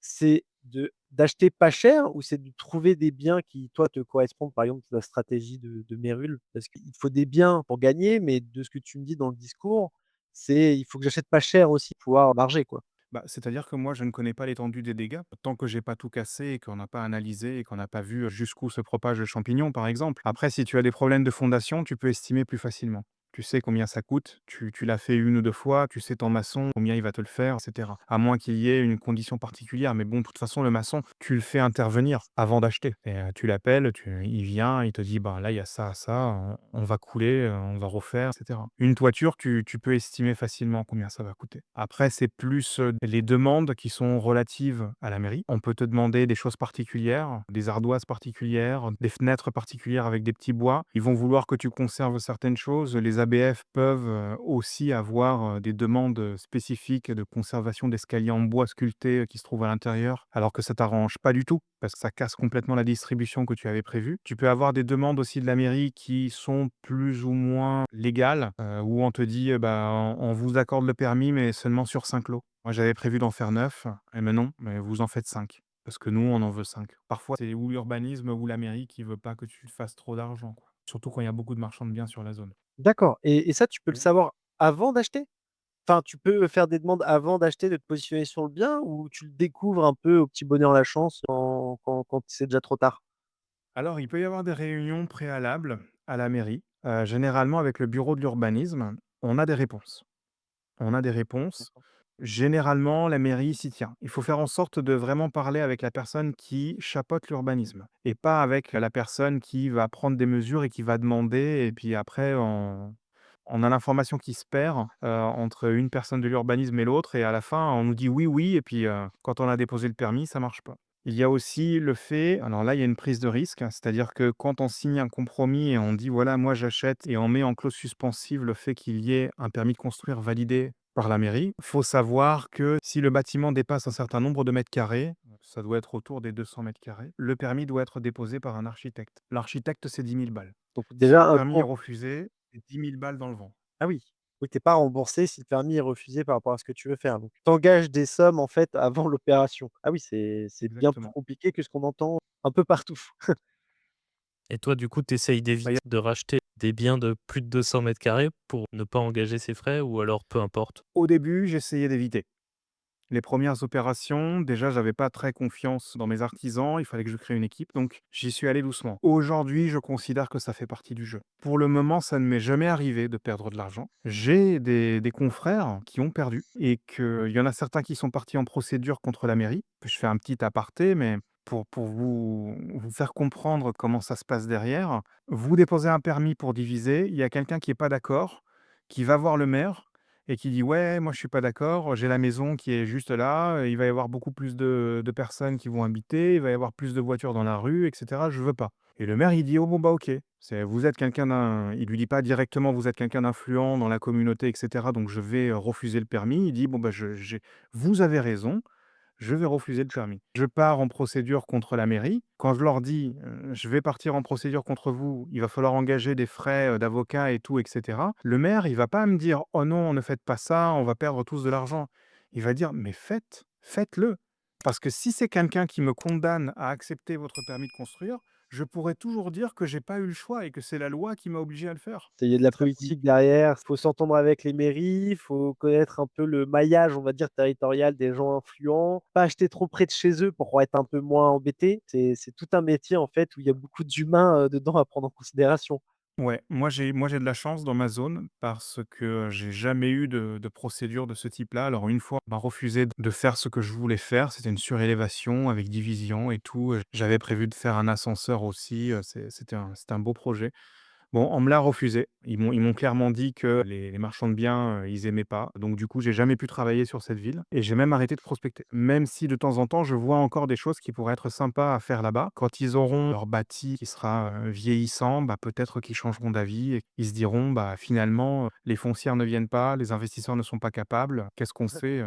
c'est d'acheter pas cher ou c'est de trouver des biens qui, toi, te correspondent? Par exemple, la stratégie de Mérule, parce qu'il faut des biens pour gagner, mais de ce que tu me dis dans le discours, c'est il faut que j'achète pas cher aussi pour pouvoir marger, quoi. Bah, c'est-à-dire que moi je ne connais pas l'étendue des dégâts, tant que j'ai pas tout cassé et qu'on n'a pas analysé et qu'on n'a pas vu jusqu'où se propage le champignon, par exemple. Après, si tu as des problèmes de fondation, tu peux estimer plus facilement. Tu sais combien ça coûte, tu l'as fait 1 ou 2 fois, tu sais ton maçon combien il va te le faire, et cetera. À moins qu'il y ait une condition particulière, mais bon, de toute façon, le maçon, tu le fais intervenir avant d'acheter et tu l'appelles, il vient, il te dit: «Bah, là, il y a ça, on va couler, on va refaire» et cetera. Une toiture, tu peux estimer facilement combien ça va coûter. Après, c'est plus, les demandes qui sont relatives à la mairie. On peut te demander des choses particulières, des ardoises particulières, des fenêtres particulières avec des petits bois. Ils vont vouloir que tu conserves certaines choses, les ABF peuvent, aussi avoir, des demandes, spécifiques de conservation d'escaliers en bois sculptés, qui se trouvent à l'intérieur, alors que ça t'arrange pas du tout, parce que ça casse complètement la distribution que tu avais prévue. Tu peux avoir des demandes aussi de la mairie qui sont plus ou moins légales, où on te dit, bah, on vous accorde le permis, mais seulement sur 5 lots. Moi, j'avais prévu d'en faire 9, et mais non, mais vous en faites 5. Parce que nous, on en veut 5. Parfois, c'est ou l'urbanisme ou la mairie qui veut pas que tu fasses trop d'argent, quoi. Surtout quand il y a beaucoup de marchands de biens sur la zone. D'accord, et ça, tu peux le savoir avant d'acheter? Enfin, tu peux faire des demandes avant d'acheter, de te positionner sur le bien, ou tu le découvres un peu au petit bonheur la chance quand c'est déjà trop tard? Alors, il peut y avoir des réunions préalables à la mairie. Généralement, avec le bureau de l'urbanisme, on a des réponses. On a des réponses. D'accord. Généralement, la mairie s'y tient. Il faut faire en sorte de vraiment parler avec la personne qui chapeaute l'urbanisme et pas avec la personne qui va prendre des mesures et qui va demander et puis après on a l'information qui se perd, entre une personne de l'urbanisme et l'autre et à la fin, on nous dit: «Oui, oui» et puis, quand on a déposé le permis, ça marche pas. Il y a aussi le fait alors là, il y a une prise de risque, hein, c'est-à-dire que quand on signe un compromis et on dit: «Voilà, moi j'achète» et on met en clause suspensive le fait qu'il y ait un permis de construire validé par la mairie, faut savoir que si le bâtiment dépasse un certain nombre de mètres carrés, ça doit être autour des 200 mètres carrés, le permis doit être déposé par un architecte. L'architecte, c'est 10 000 balles. Donc Si déjà le un permis est coût. refusé, c'est 10 000 balles dans le vent. Ah oui. Oui, tu es pas remboursé si le permis est refusé par rapport à ce que tu veux faire. Donc tu engages des sommes, en fait, avant l'opération. Ah oui, c'est bien plus Exactement. compliqué que ce qu'on entend un peu partout. Et toi, du coup, tu essayes Bah, il y d'éviter a de racheter des biens de plus de 200 mètres carrés pour ne pas engager ces frais ou alors peu importe? au début, j'essayais d'éviter. Les premières opérations, déjà, j'avais pas très confiance dans mes artisans, il fallait que je crée une équipe, donc j'y suis allé doucement. Aujourd'hui, je considère que ça fait partie du jeu. Pour le moment, ça ne m'est jamais arrivé de perdre de l'argent. J'ai des confrères qui ont perdu et qu'il y en a certains qui sont partis en procédure contre la mairie. Je fais un petit aparté, mais pour vous faire comprendre comment ça se passe derrière, vous déposez un permis pour diviser, il y a quelqu'un qui n'est pas d'accord, qui va voir le maire et qui dit: «Ouais, moi je suis pas d'accord, j'ai la maison qui est juste là, il va y avoir beaucoup plus de personnes qui vont habiter, il va y avoir plus de voitures dans la rue et cetera, je veux pas». Et le maire il dit: «Oh bon, bah, OK». Vous êtes quelqu'un il lui dit pas directement: «Vous êtes quelqu'un d'influent dans la communauté et cetera, donc je vais, refuser le permis». Il dit: «Bon, bah, je j'ai vous avez raison, je vais refuser le permis». Je pars en procédure contre la mairie. Quand je leur dis: «Je vais partir en procédure contre vous, il va falloir engager des frais, d'avocat et tout et cetera». Le maire, il va pas me dire: «Oh non, ne faites pas ça, on va perdre tous de l'argent». Il va dire: «Mais faites-le». Parce que si c'est quelqu'un qui me condamne à accepter votre permis de construire, je pourrais toujours dire que j'ai pas eu le choix et que c'est la loi qui m'a obligé à le faire. Il y a de la Ça politique derrière, il faut s'entendre avec les mairies, il faut connaître un peu le maillage, on va dire, territorial des gens influents, pas acheter trop près de chez eux pour être un peu moins embêté. C'est tout un métier, en fait, où il y a beaucoup d'humains, dedans à prendre en considération. Ouais, moi j'ai de la chance dans ma zone parce que j'ai jamais eu de procédure de ce type-là. Alors une fois, on m'a refusé de faire ce que je voulais faire, c'était une surélévation avec division et tout, j'avais prévu de faire un ascenseur aussi, c'était un beau projet. Bon, on me l'a refusé. Ils m'ont clairement dit que les marchands de biens, ils aimaient pas. Donc du coup, j'ai jamais pu travailler sur cette ville et j'ai même arrêté de prospecter. Même si de temps en temps, je vois encore des choses qui pourraient être sympas à faire là-bas. Quand ils auront leur bâti qui sera, vieillissant, bah, peut-être qu'ils changeront d'avis et ils se diront: «Bah, finalement, les foncières ne viennent pas, les investisseurs ne sont pas capables. Qu'est-ce qu'on fait,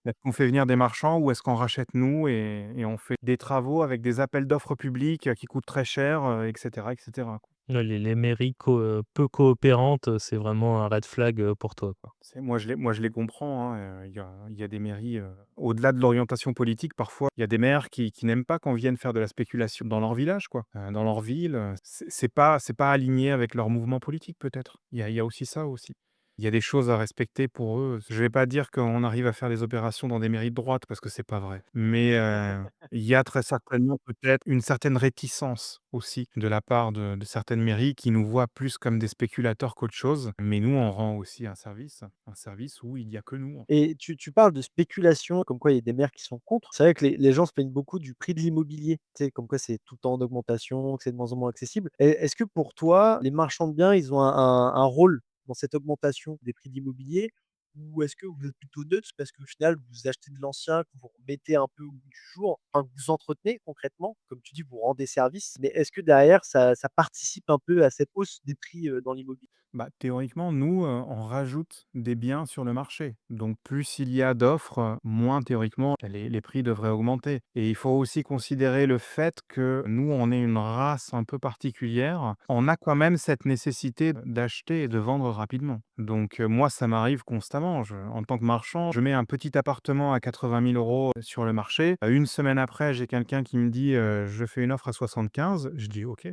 Est-ce qu'on fait venir des marchands ou est-ce qu'on rachète nous et on fait des travaux avec des appels d'offres publics, qui coûtent très cher, et cetera et cetera». Ouais, les mairies peu coopérantes, c'est vraiment un red flag, pour toi, quoi. Moi je les comprends, hein, il y a des mairies, au-delà de l'orientation politique, parfois, il y a des maires qui n'aiment pas qu'on vienne faire de la spéculation dans leur village, quoi, dans leur ville, c'est pas aligné avec leur mouvement politique peut-être. Il y a aussi ça aussi. Il y a des choses à respecter pour eux. Je vais pas dire qu'on arrive à faire des opérations dans des mairies de droite parce que c'est pas vrai. Mais, il y a très certainement peut-être une certaine réticence aussi de la part de certaines mairies qui nous voient plus comme des spéculateurs qu'autre chose. Mais nous, on rend aussi un service où il y a que nous, en fait. Et tu parles de spéculation, comme quoi il y a des maires qui sont contre. C'est vrai que les gens se plaignent beaucoup du prix de l'immobilier, tu sais? Comme quoi c'est tout le temps en augmentation, que c'est de moins en moins accessible. Est-ce que pour toi, les marchands de biens, ils ont un rôle dans cette augmentation des prix de l'immobilier? Ou est-ce que vous êtes plutôt neutre parce qu'au final, vous achetez de l'ancien, que vous remettez un peu au goût du jour, enfin, que vous entretenez concrètement? Comme tu dis, vous rendez service, mais est-ce que derrière ça participe un peu à cette hausse des prix, dans l'immobilier? Bah, théoriquement, nous, on rajoute des biens sur le marché. Donc plus il y a d'offres, moins théoriquement les prix devraient augmenter. Et il faut aussi considérer le fait que nous, on est une race un peu particulière. On a quand même cette nécessité d'acheter et de vendre rapidement. Donc, moi, ça m'arrive constamment. En tant que marchand, je mets un petit appartement à 80 000 € sur le marché. Une semaine après, j'ai quelqu'un qui me dit, «Je fais une offre à 75». Je dis: «OK».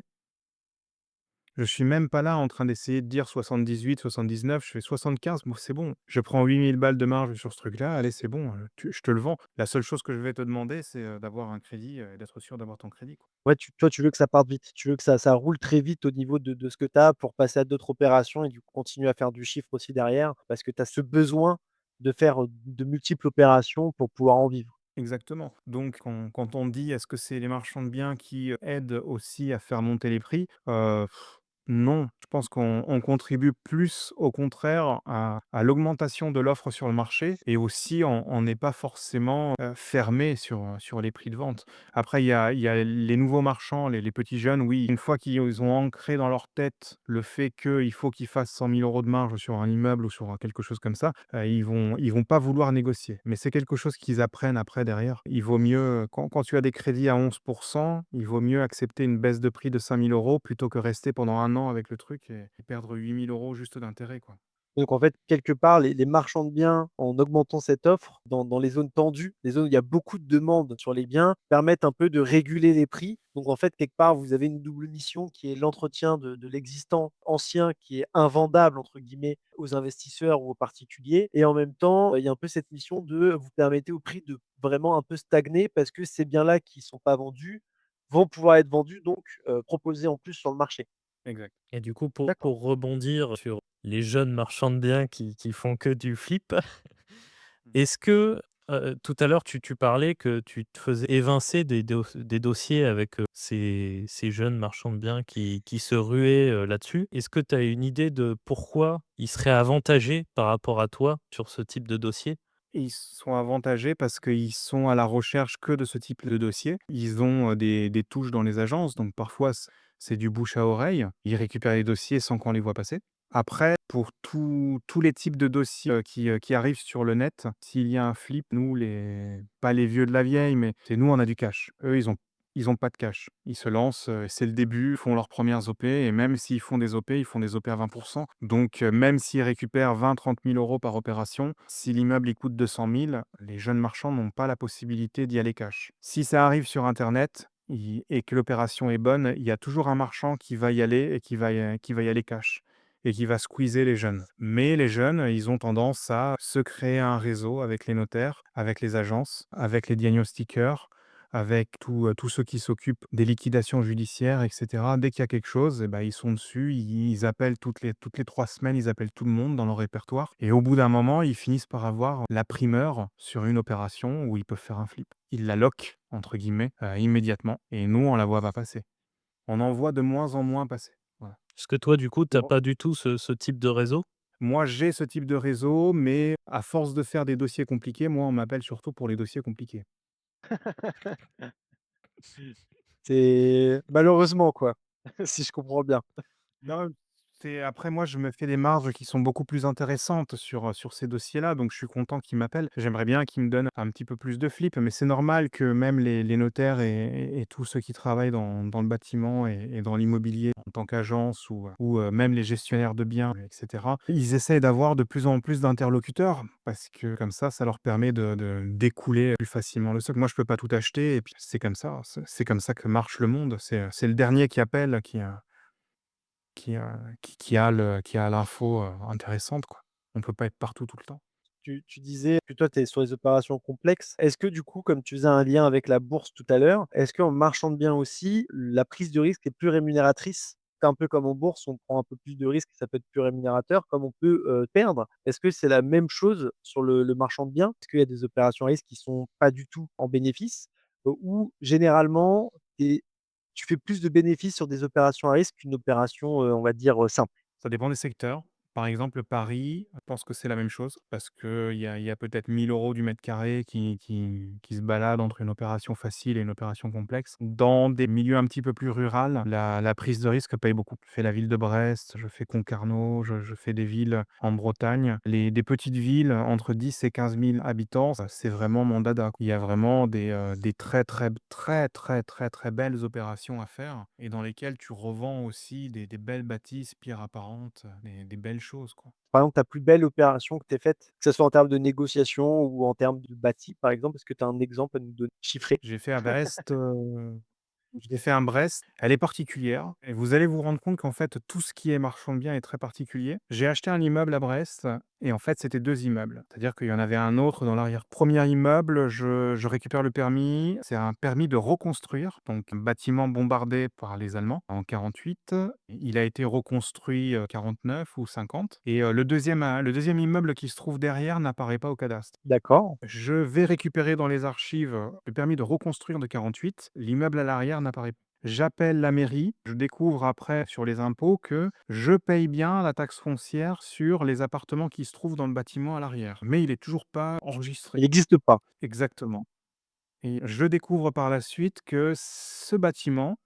Je suis même pas là en train d'essayer de dire 78, 79, je fais 75, moi c'est bon. Je prends 8 000 balles de marge sur ce truc-là, allez c'est bon, tu je te le vends. La seule chose que je vais te demander, c'est, d'avoir un crédit, et d'être sûr d'avoir ton crédit, quoi. Ouais, tu veux que ça parte vite. Tu veux que ça roule très vite au niveau de ce que tu as pour passer à d'autres opérations et du coup continuer à faire du chiffre aussi derrière parce que tu as ce besoin de faire, de multiples opérations pour pouvoir en vivre. Exactement. Donc quand on dit: «Est-ce que c'est les marchands de biens qui, aident aussi à faire monter les prix?» Non, je pense qu'on contribue plus au contraire à l'augmentation de l'offre sur le marché et aussi on n'est pas forcément, fermé sur les prix de vente. Après il y a les nouveaux marchands, les petits jeunes, oui, une fois qu'ils ont ancré dans leur tête le fait qu'il faut qu'ils fassent 100 000 € de marge sur un immeuble ou sur, quelque chose comme ça, ils vont pas vouloir négocier. Mais c'est quelque chose qu'ils apprennent après derrière. Il vaut mieux, quand tu as des crédits à 11, il vaut mieux accepter une baisse de prix de 5 000 € plutôt que rester pendant un an avec le truc et perdre 8 000 € juste d'intérêt, quoi. Donc en fait, quelque part, les marchands de biens, en augmentant cette offre dans les zones tendues, les zones où il y a beaucoup de demandes sur les biens, permettent un peu de réguler les prix. Donc en fait, quelque part, vous avez une double mission qui est l'entretien de l'existant ancien qui est «invendable» entre guillemets aux investisseurs ou aux particuliers et en même temps, il y a un peu cette mission de vous permettez au prix de vraiment un peu stagner parce que ces biens-là qui ne sont pas vendus vont pouvoir être vendus donc proposés en plus sur le marché. Exact. Et du coup, D'accord. pour rebondir sur les jeunes marchands de biens qui font que du flip, Mmh. est-ce que, tout à l'heure tu parlais que tu te faisais évincer des dossiers avec, ces jeunes marchands de biens qui se ruaient, là-dessus. Est-ce que tu as une idée de pourquoi ils seraient avantagés par rapport à toi sur ce type de dossier? Et ils sont avantagés parce qu'ils sont à la recherche que de ce type de dossier. Ils ont, des touches dans les agences, donc parfois c'est du bouche à oreille. Ils récupèrent les dossiers sans qu'on les voit passer. Après, pour tous les types de dossiers, qui arrivent sur le net, s'il y a un flip, nous les pas les vieux de la vieille, mais c'est nous, on a du cash. Eux, ils ont pas de cash. Ils se lancent, c'est le début, font leurs premières OP et même s'ils font des OP, ils font des OP à 20. Donc même s'ils récupèrent 20 000 – 30 000 € par opération, si l'immeuble il coûte 200 000, les jeunes marchands n'ont pas la possibilité d'y aller cash. Si ça arrive sur internet et que l'opération est bonne, il y a toujours un marchand qui va y aller et qui va y aller cash et qui va squeezer les jeunes. Mais les jeunes, ils ont tendance à se créer un réseau avec les notaires, avec les agences, avec les diagnostiqueurs, avec tous ceux qui s'occupent des liquidations judiciaires et cetera. Dès qu'il y a quelque chose et ben ils sont dessus, ils appellent toutes les 3 semaines, ils appellent tout le monde dans leur répertoire et au bout d'un moment, ils finissent par avoir la primeur sur une opération où ils peuvent faire un flip. Ils la «loquent» entre guillemets, immédiatement et nous, on la voit pas passer. On en voit de moins en moins passer. Voilà. Est-ce que toi, du coup, tu as Bon, pas du tout ce type de réseau? moi, j'ai ce type de réseau, mais à force de faire des dossiers compliqués, moi, on m'appelle surtout pour les dossiers compliqués. C'est malheureusement quoi, si je comprends bien. Non, c'est après moi, je me fais des marges qui sont beaucoup plus intéressantes sur ces dossiers-là, donc je suis content qu'ils m'appellent. J'aimerais bien qu'ils me donnent un petit peu plus de flip, mais c'est normal que même les notaires et tous ceux qui travaillent dans le bâtiment et dans l'immobilier en tant qu'agence ou même les gestionnaires de biens et cetera, ils essaient d'avoir de plus en plus d'interlocuteurs parce que comme ça leur permet de d'écouler plus facilement le stock. Moi, je peux pas tout acheter et puis c'est comme ça, c'est comme ça que marche le monde. C'est le dernier qui appelle qui a l'info, intéressante, quoi. On peut pas être partout tout le temps. Tu disais que toi, tu es sur les opérations complexes. Est-ce que du coup, comme tu faisais un lien avec la bourse tout à l'heure, est-ce qu'en marchand de biens aussi, la prise de risque est plus rémunératrice? C'est un peu comme en bourse, on prend un peu plus de risques et ça peut être plus rémunérateur, comme on peut, perdre. Est-ce que c'est la même chose sur le marchand de biens? Est-ce qu'il y a des opérations à risque qui sont pas du tout en bénéfice? Ou généralement, tu fais plus de bénéfices sur des opérations à risque qu'une opération, on va dire, simple? Ça dépend des secteurs. Par exemple, Paris, je pense que c'est la même chose parce qu'il y a peut-être 1 000 € du mètre carré qui se baladent entre une opération facile et une opération complexe. Dans des milieux un petit peu plus rural, la prise de risque paye beaucoup. Je fais la ville de Brest, je fais Concarneau, je fais des villes en Bretagne. Des petites villes entre 10 et 15 000 habitants, ça, c'est vraiment mon dada. Il y a vraiment des très, très, très, très, très, très belles opérations à faire et dans lesquelles tu revends aussi des belles bâtisses, pierres apparentes, des belles choses, quoi. Par exemple, ta plus belle opération que tu aies faite, que ce soit en termes de négociation ou en termes de bâti, par exemple, est-ce que tu as un exemple à nous donner chiffré? J'ai fait à Brest, je l'ai fait à Brest. Elle est particulière et vous allez vous rendre compte qu'en fait, tout ce qui est marchand de biens est très particulier. J'ai acheté un immeuble à Brest et en fait, c'était 2 immeubles. C'est-à-dire qu'il y en avait un autre dans l'arrière. Premier immeuble, je récupère le permis. C'est un permis de reconstruire, donc un bâtiment bombardé par les Allemands en 48. Il a été reconstruit, 49 ou 50 et le deuxième immeuble qui se trouve derrière n'apparaît pas au cadastre. D'accord, Je vais récupérer dans les archives, le permis de reconstruire de 48. L'immeuble à l'arrière n'apparaît pas. J'appelle la mairie, je découvre après sur les impôts que je paye bien la taxe foncière sur les appartements qui se trouvent dans le bâtiment à l'arrière, mais il est toujours pas enregistré. il n'existe pas. Exactement, et je découvre par la suite que ce bâtiment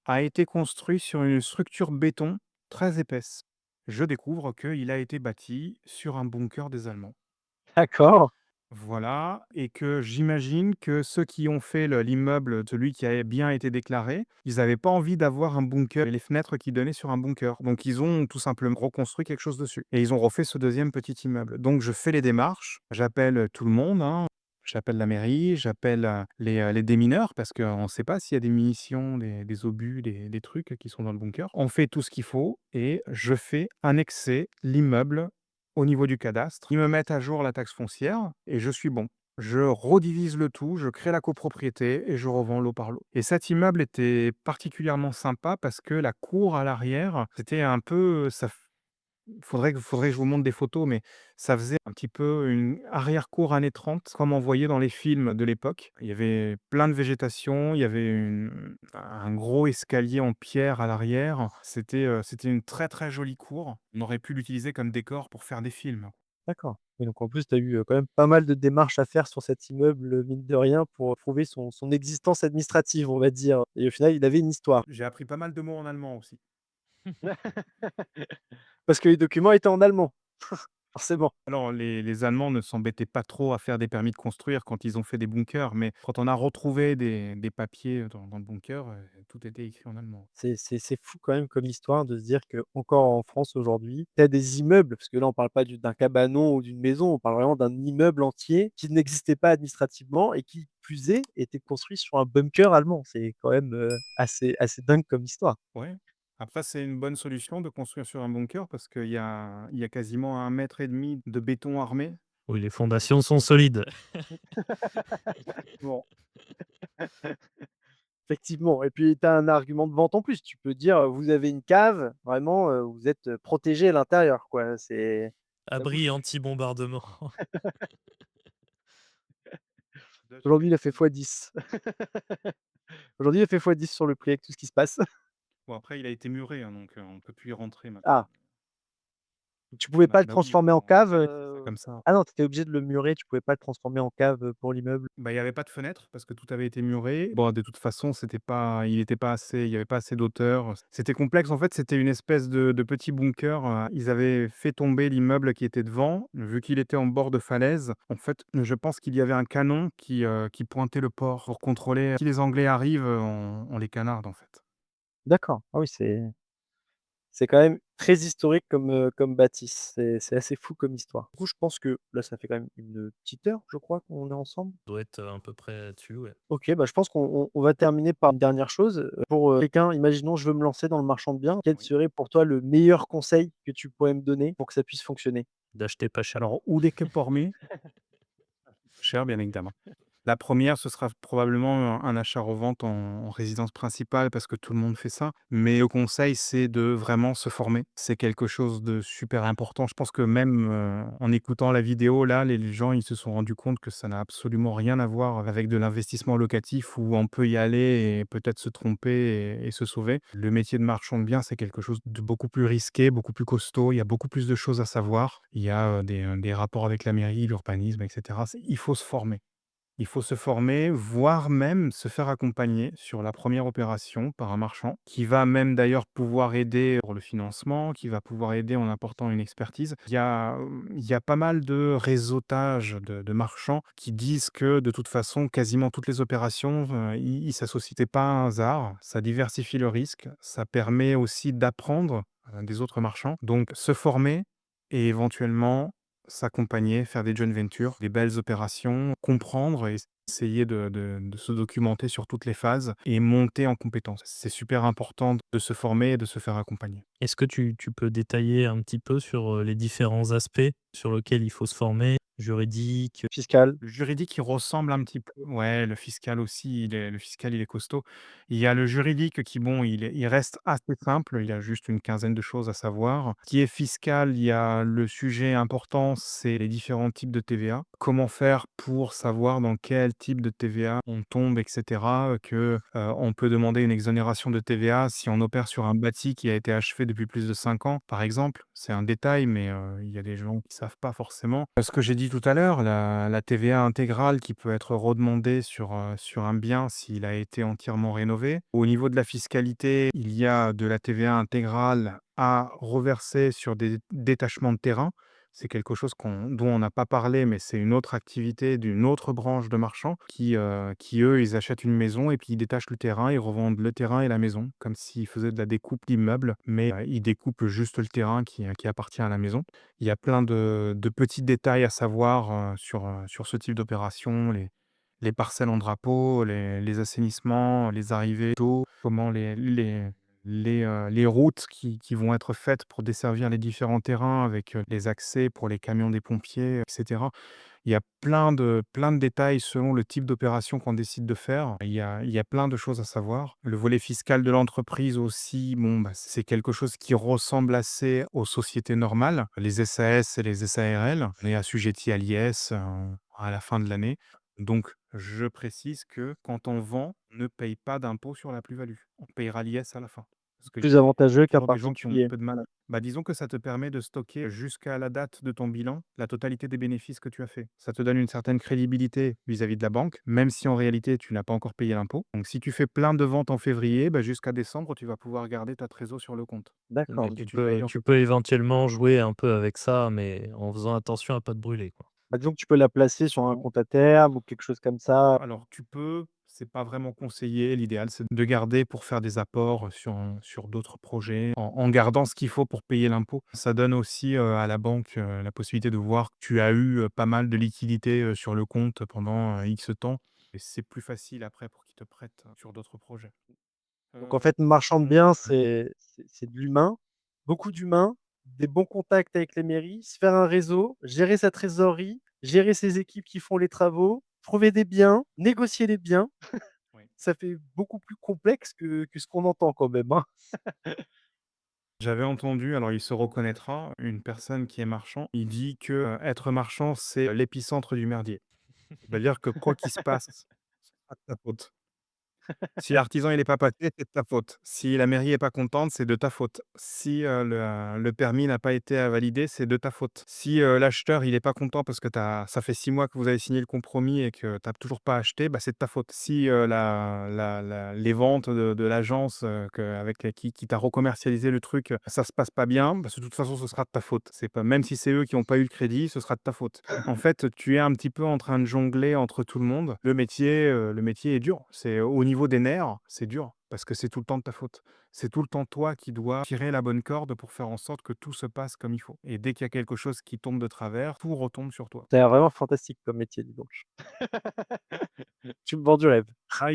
a été construit sur une structure béton très épaisse. Je découvre qu'il a été bâti sur un bunker des Allemands. D'accord, Voilà, et que j'imagine que ceux qui ont fait l'immeuble, celui qui a bien été déclaré, ils n'avaient pas envie d'avoir un bunker et les fenêtres qui donnaient sur un bunker. Donc ils ont tout simplement reconstruit quelque chose dessus. Et ils ont refait ce deuxième petit immeuble. Donc je fais les démarches, j'appelle tout le monde, hein. J'appelle la mairie, j'appelle les démineurs, parce qu'on ne sait pas s'il y a des munitions, des obus, des trucs qui sont dans le bunker. On fait tout ce qu'il faut et je fais annexer l'immeuble au niveau du cadastre. Ils me mettent à jour la taxe foncière et je suis bon. Je redivise le tout, je crée la copropriété et je revends lot par lot. Et cet immeuble était particulièrement sympa parce que la cour à l'arrière, c'était un peu, faudrait que je vous montre des photos, mais ça faisait un petit peu une arrière-cour années 30, comme on voyait dans les films de l'époque. Il y avait plein de végétation, il y avait un gros escalier en pierre à l'arrière. C'était une très, très jolie cour. On aurait pu l'utiliser comme décor pour faire des films. d'accord. Et donc en plus, tu as eu, quand même pas mal de démarches à faire sur cet immeuble, mine de rien, pour prouver son existence administrative, on va dire. Et au final, il avait une histoire. J'ai appris pas mal de mots en allemand aussi. Parce que les documents étaient en allemand, forcément. Alors, les Allemands ne s'embêtaient pas trop à faire des permis de construire quand ils ont fait des bunkers, mais quand on a retrouvé des papiers dans le bunker, tout était écrit en allemand. C'est fou quand même comme histoire de se dire qu'encore en France aujourd'hui, tu as des immeubles, parce que là on parle pas d'un cabanon ou d'une maison, on parle vraiment d'un immeuble entier qui n'existait pas administrativement et qui plus est, était construit sur un bunker allemand. C'est quand même, assez dingue comme histoire. Ouais. Après, c'est une bonne solution de construire sur un bunker parce qu'il y a quasiment 1,5 m de béton armé. Oui, les fondations sont solides. Bon, effectivement et puis tu as un argument de vente en plus. Tu peux dire, vous avez une cave, vraiment, vous êtes, protégés à l'intérieur quoi, ça Abri bouge. anti-bombardement. Aujourd'hui, il a fait fois 10. Aujourd'hui, il a fait fois 10 sur le prix avec tout ce qui se passe. Bon, après, il a été muré, hein, donc on ne peut plus y rentrer maintenant. Ah, tu pouvais pas le Bah oui, transformer en cave, on a fait ça comme ça. Ah non, tu étais obligé de le murer, tu pouvais pas le transformer en cave, pour l'immeuble? Bah, il y avait pas de fenêtre parce que tout avait été muré. Bon, de toute façon, il était pas assez, il y avait pas assez d'hauteur. C'était complexe. En fait, c'était une espèce de petit bunker. Ils avaient fait tomber l'immeuble qui était devant. Vu qu'il était en bord de falaise, en fait, je pense qu'il y avait un canon qui pointait le port pour contrôler. Si les Anglais arrivent, on les canarde, en fait. D'accord. Ah oui, c'est quand même très historique comme bâtisse. C'est assez fou comme histoire. Du coup, je pense que là, ça fait quand même une petite heure, je crois, qu'on est ensemble? Doit être, à peu près dessus, ouais. OK, bah, je pense qu'on va terminer par une dernière chose. Pour, quelqu'un, imaginons je veux me lancer dans le marchand de biens, quel Oui. serait pour toi le meilleur conseil que tu pourrais me donner pour que ça puisse fonctionner? D'acheter pas cher. Alors, où des que por cher, bien évidemment. La première, ce sera probablement un achat-revente en résidence principale parce que tout le monde fait ça. Mais le conseil, c'est de vraiment se former. C'est quelque chose de super important. Je pense que même, en écoutant la vidéo là, les gens, ils se sont rendus compte que ça n'a absolument rien à voir avec de l'investissement locatif où on peut y aller et peut-être se tromper et se sauver. Le métier de marchand de biens, c'est quelque chose de beaucoup plus risqué, beaucoup plus costaud. Il y a beaucoup plus de choses à savoir. Il y a, des rapports avec la mairie, l'urbanisme et cetera. C'est il faut se former. Il faut se former, voire même se faire accompagner sur la première opération par un marchand, qui va même d'ailleurs pouvoir aider pour le financement, qui va pouvoir aider en apportant une expertise. Il y a pas mal de réseautage de marchands qui disent que de toute façon, quasiment toutes les opérations, ils s'associent pas à un hasard. Ça diversifie le risque, ça permet aussi d'apprendre, des autres marchands. Donc se former et éventuellement s'accompagner, faire des joint ventures, des belles opérations, comprendre et essayer de se documenter sur toutes les phases et monter en compétences. C'est super important de se former et de se faire accompagner. Est-ce que tu peux détailler un petit peu sur, les différents aspects sur lesquels il faut se former? Juridique, Fiscal? Le juridique, il ressemble un petit peu, ouais, le fiscal aussi, le fiscal, il est costaud. Il y a le juridique qui, bon, il reste assez simple, il y a juste une quinzaine de choses à savoir. Qui est fiscal, il y a le sujet important, c'est les différents types de TVA. Comment faire pour savoir dans quel type de TVA on tombe et cetera, on peut demander une exonération de TVA si on opère sur un bâti qui a été achevé depuis plus de 5 ans, par exemple. C'est un détail, mais il y a des gens qui savent pas forcément. Ce que j'ai dit tout à l'heure, la TVA intégrale qui peut être redemandée sur un bien s'il a été entièrement rénové. Au niveau de la fiscalité, il y a de la TVA intégrale à reverser sur des détachements de terrain. C'est quelque chose dont on n'a pas parlé, mais c'est une autre activité d'une autre branche de marchands qui eux, ils achètent une maison et puis ils détachent le terrain, ils revendent le terrain et la maison, comme s'ils faisaient de la découpe d'immeubles, mais ils découpent juste le terrain qui appartient à la maison. Il y a plein de petits détails à savoir, sur ce type d'opération, les parcelles en drapeau, les assainissements, les arrivées d'eau, comment les routes qui vont être faites pour desservir les différents terrains avec, les accès pour les camions des pompiers, et cetera. Il y a plein de détails selon le type d'opération qu'on décide de faire. Il y a plein de choses à savoir. Le volet fiscal de l'entreprise aussi, bon, bah, c'est quelque chose qui ressemble assez aux sociétés normales, les SAS et les SARL. On est assujetti à l'IS, à la fin de l'année. Donc je précise que quand on vend, on ne paye pas d'impôt sur la plus-value. On payera l'IS à la fin. Parce qu'il Plus y a avantageux qu'un toujours des gens qui ont un particulier. peu de mal à bah, disons que ça te permet de stocker jusqu'à la date de ton bilan la totalité des bénéfices que tu as fait. Ça te donne une certaine crédibilité vis-à-vis de la banque, même si en réalité tu n'as pas encore payé l'impôt. Donc si tu fais plein de ventes en février, bah, jusqu'à décembre, tu vas pouvoir garder ta trésor sur le compte mais D'accord, et tu tu ne payes peux en tu fait peux éventuellement jouer un peu avec ça, mais en faisant attention à pas te brûler, quoi. bah, disons que tu peux la placer sur un compte à terme ou quelque chose comme ça. alors tu peux, c'est pas vraiment conseillé. L'idéal, c'est de garder pour faire des apports sur d'autres projets, en gardant ce qu'il faut pour payer l'impôt. Ça donne aussi, à la banque, la possibilité de voir que tu as eu, pas mal de liquidités, sur le compte pendant, X temps et c'est plus facile après pour qu'ils te prêtent sur d'autres projets. Donc en fait, marchand de Sinon, biens, c'est de l'humain, beaucoup d'humains, des bons contacts avec les mairies, se faire un réseau, gérer sa trésorerie, gérer ses équipes qui font les travaux, trouver des biens, négocier les biens. oui. Ça fait beaucoup plus complexe que ce qu'on entend quand même, hein. J'avais entendu, alors il se reconnaîtra, une personne qui est marchand, il dit que, être marchand, c'est l'épicentre du merdier. C'est-à-dire que quoi qu'il se passe, c'est pas de ta faute. Si l'artisan il est pas passé, c'est de ta faute. Si la mairie est pas contente, c'est de ta faute. Si, le permis n'a pas été, validé, c'est de ta faute. Si, l'acheteur il est pas content parce que ça fait 6 mois que vous avez signé le compromis et que tu as toujours pas acheté, bah, c'est de ta faute. Si, les ventes de l'agence, avec qui t'a recommercialisé le truc, ça se passe pas bien, bah, de toute façon ce sera de ta faute. C'est pas même si c'est eux qui ont pas eu le crédit, ce sera de ta faute. En fait, tu es un petit peu en train de jongler entre tout le monde. Le métier est dur. C'est au niveau des nerfs, c'est dur parce que c'est tout le temps de ta faute. C'est tout le temps toi qui dois tirer la bonne corde pour faire en sorte que tout se passe comme il faut. Et dès qu'il y a quelque chose qui tombe de travers, tout retombe sur toi. Ça a l'air vraiment fantastique comme métier, dis donc. Tu me vends du rêve. Ah,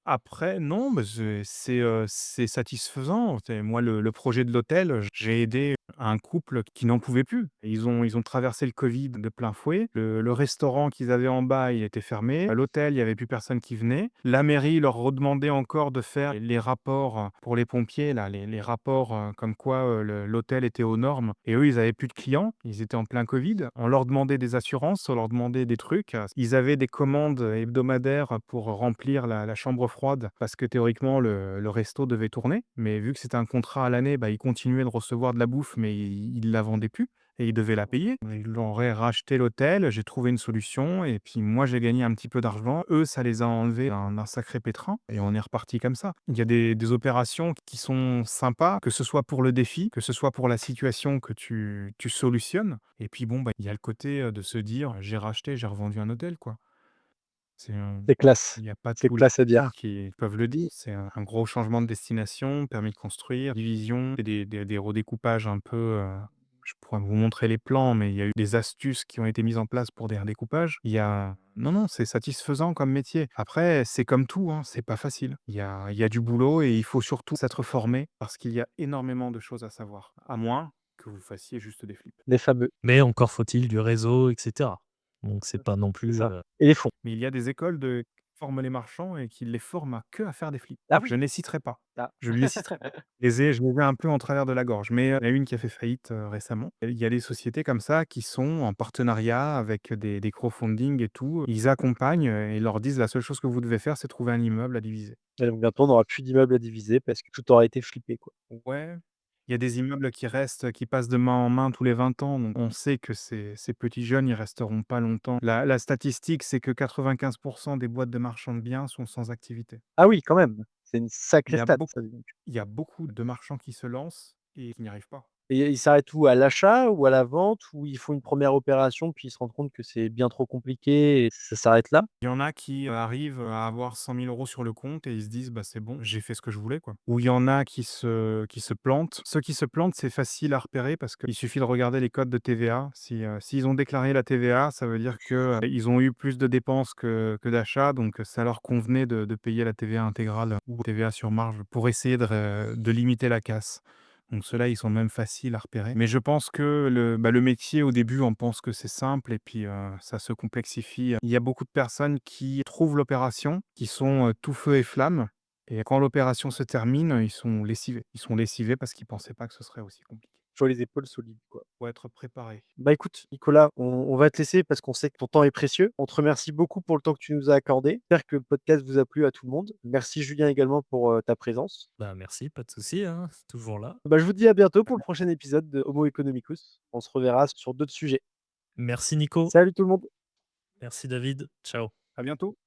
après, non, mais c'est satisfaisant. Moi, le projet de l'hôtel, j'ai aidé un couple qui n'en pouvait plus. Et ils ont traversé le covid de plein fouet. Le restaurant qu'ils avaient en bas, il était fermé. À l'hôtel, il y avait plus personne qui venait. La mairie leur redemandait encore de faire les rapports, pour les pompiers là, les rapports, comme quoi, l'hôtel était aux normes et eux, ils avaient plus de clients. Ils étaient en plein covid. On leur demandait des assurances, on leur demandait des trucs. Ils avaient des commandes hebdomadaires pour remplir la chambre froide parce que théoriquement le resto devait tourner. Mais vu que c'était un contrat à l'année, bah, ils continuaient de recevoir de la bouffe, mais ils la vendaient plus et ils devaient la payer. Ils leur auraient racheté l'hôtel, j'ai trouvé une solution et puis moi, j'ai gagné un petit peu d'argent. Eux, ça les a enlevés d'un sacré pétrin et on est reparti comme ça. Il y a des opérations qui sont sympas, que ce soit pour le défi, que ce soit pour la situation que tu solutionnes et puis bon, bah, il y a le côté, de se dire: «J'ai racheté, j'ai revendu un hôtel», quoi. C'est, C'est classe. il y a pas C'est tous les classe à gens dire. qui peuvent le dire. C'est un gros changement de destination, permis de construire, division et des redécoupages un peu, je pourrais vous montrer les plans, mais il y a eu des astuces qui ont été mises en place pour des redécoupages. Il y a non, non, c'est satisfaisant comme métier. Après, c'est comme tout, hein, c'est pas facile. Il y a du boulot et il faut surtout s'être formé parce qu'il y a énormément de choses à savoir, à moins que vous fassiez juste des flips. Les fameux, Mais encore faut-il du réseau et cetera. Donc c'est pas non c'est plus, ça. Et les fonds. Mais il y a des écoles qui forment les marchands et qui les forment à faire des flips. Ah Je oui! ne les citerai pas. Ah. Je ne les citerai pas. Je les ai un peu en travers de la gorge, mais il y en a une qui a fait faillite, récemment. Il y a des sociétés comme ça qui sont en partenariat avec des crowdfunding et tout. Ils accompagnent, et ils leur disent: «La seule chose que vous devez faire, c'est trouver un immeuble à diviser». Et donc bientôt, on n'aura plus d'immeubles à diviser parce que tout aura été flippé, quoi. Ouais, il y a des immeubles qui restent, qui passent de main en main tous les 20 ans, donc on sait que ces petits jeunes, ils resteront pas longtemps. La statistique, c'est que 95 des boîtes de marchands de biens sont sans activité. Ah oui, quand même! C'est une Il sacrée y a stat, beaucoup ça, dis donc. il y a beaucoup de marchands qui se lancent et qui n'y arrivent pas. Et ils s'arrêtent où? À l'achat ou à la vente? Ou ils font une première opération, puis ils se rendent compte que c'est bien trop compliqué et ça s'arrête là? Il y en a qui, arrivent à avoir 100 000 € sur le compte et ils se disent: «Bah, c'est bon, j'ai fait ce que je voulais, quoi». Ou il y en a qui se plantent. Ceux qui se plantent, c'est facile à repérer parce qu'il suffit de regarder les codes de TVA. S'ils ont déclaré la TVA, ça veut dire que, ils ont eu plus de dépenses que d'achats, donc ça leur convenait de payer la TVA intégrale ou TVA sur marge pour essayer de limiter la casse. Donc ceux-là, ils sont même faciles à repérer. Mais je pense que le métier, au début, on pense que c'est simple et puis, ça se complexifie. Il y a beaucoup de personnes qui trouvent l'opération, qui sont, tout feu et flamme et quand l'opération se termine, ils sont lessivés. Ils sont lessivés parce qu'ils pensaient pas que ce serait aussi compliqué. Faut les épaules solides, quoi. Faut être préparé. Bah, écoute, Nicolas, on va te laisser parce qu'on sait que ton temps est précieux. On te remercie beaucoup pour le temps que tu nous as accordé. J'espère que le podcast vous a plu à tout le monde. Merci Julien également pour, ta présence. bah, merci, pas de souci, hein, toujours là. Bah, je vous dis à bientôt pour le prochain épisode de Homo Economicus. On se reverra sur d'autres sujets. Merci Nico, Salut tout le monde! merci David, ciao. À bientôt.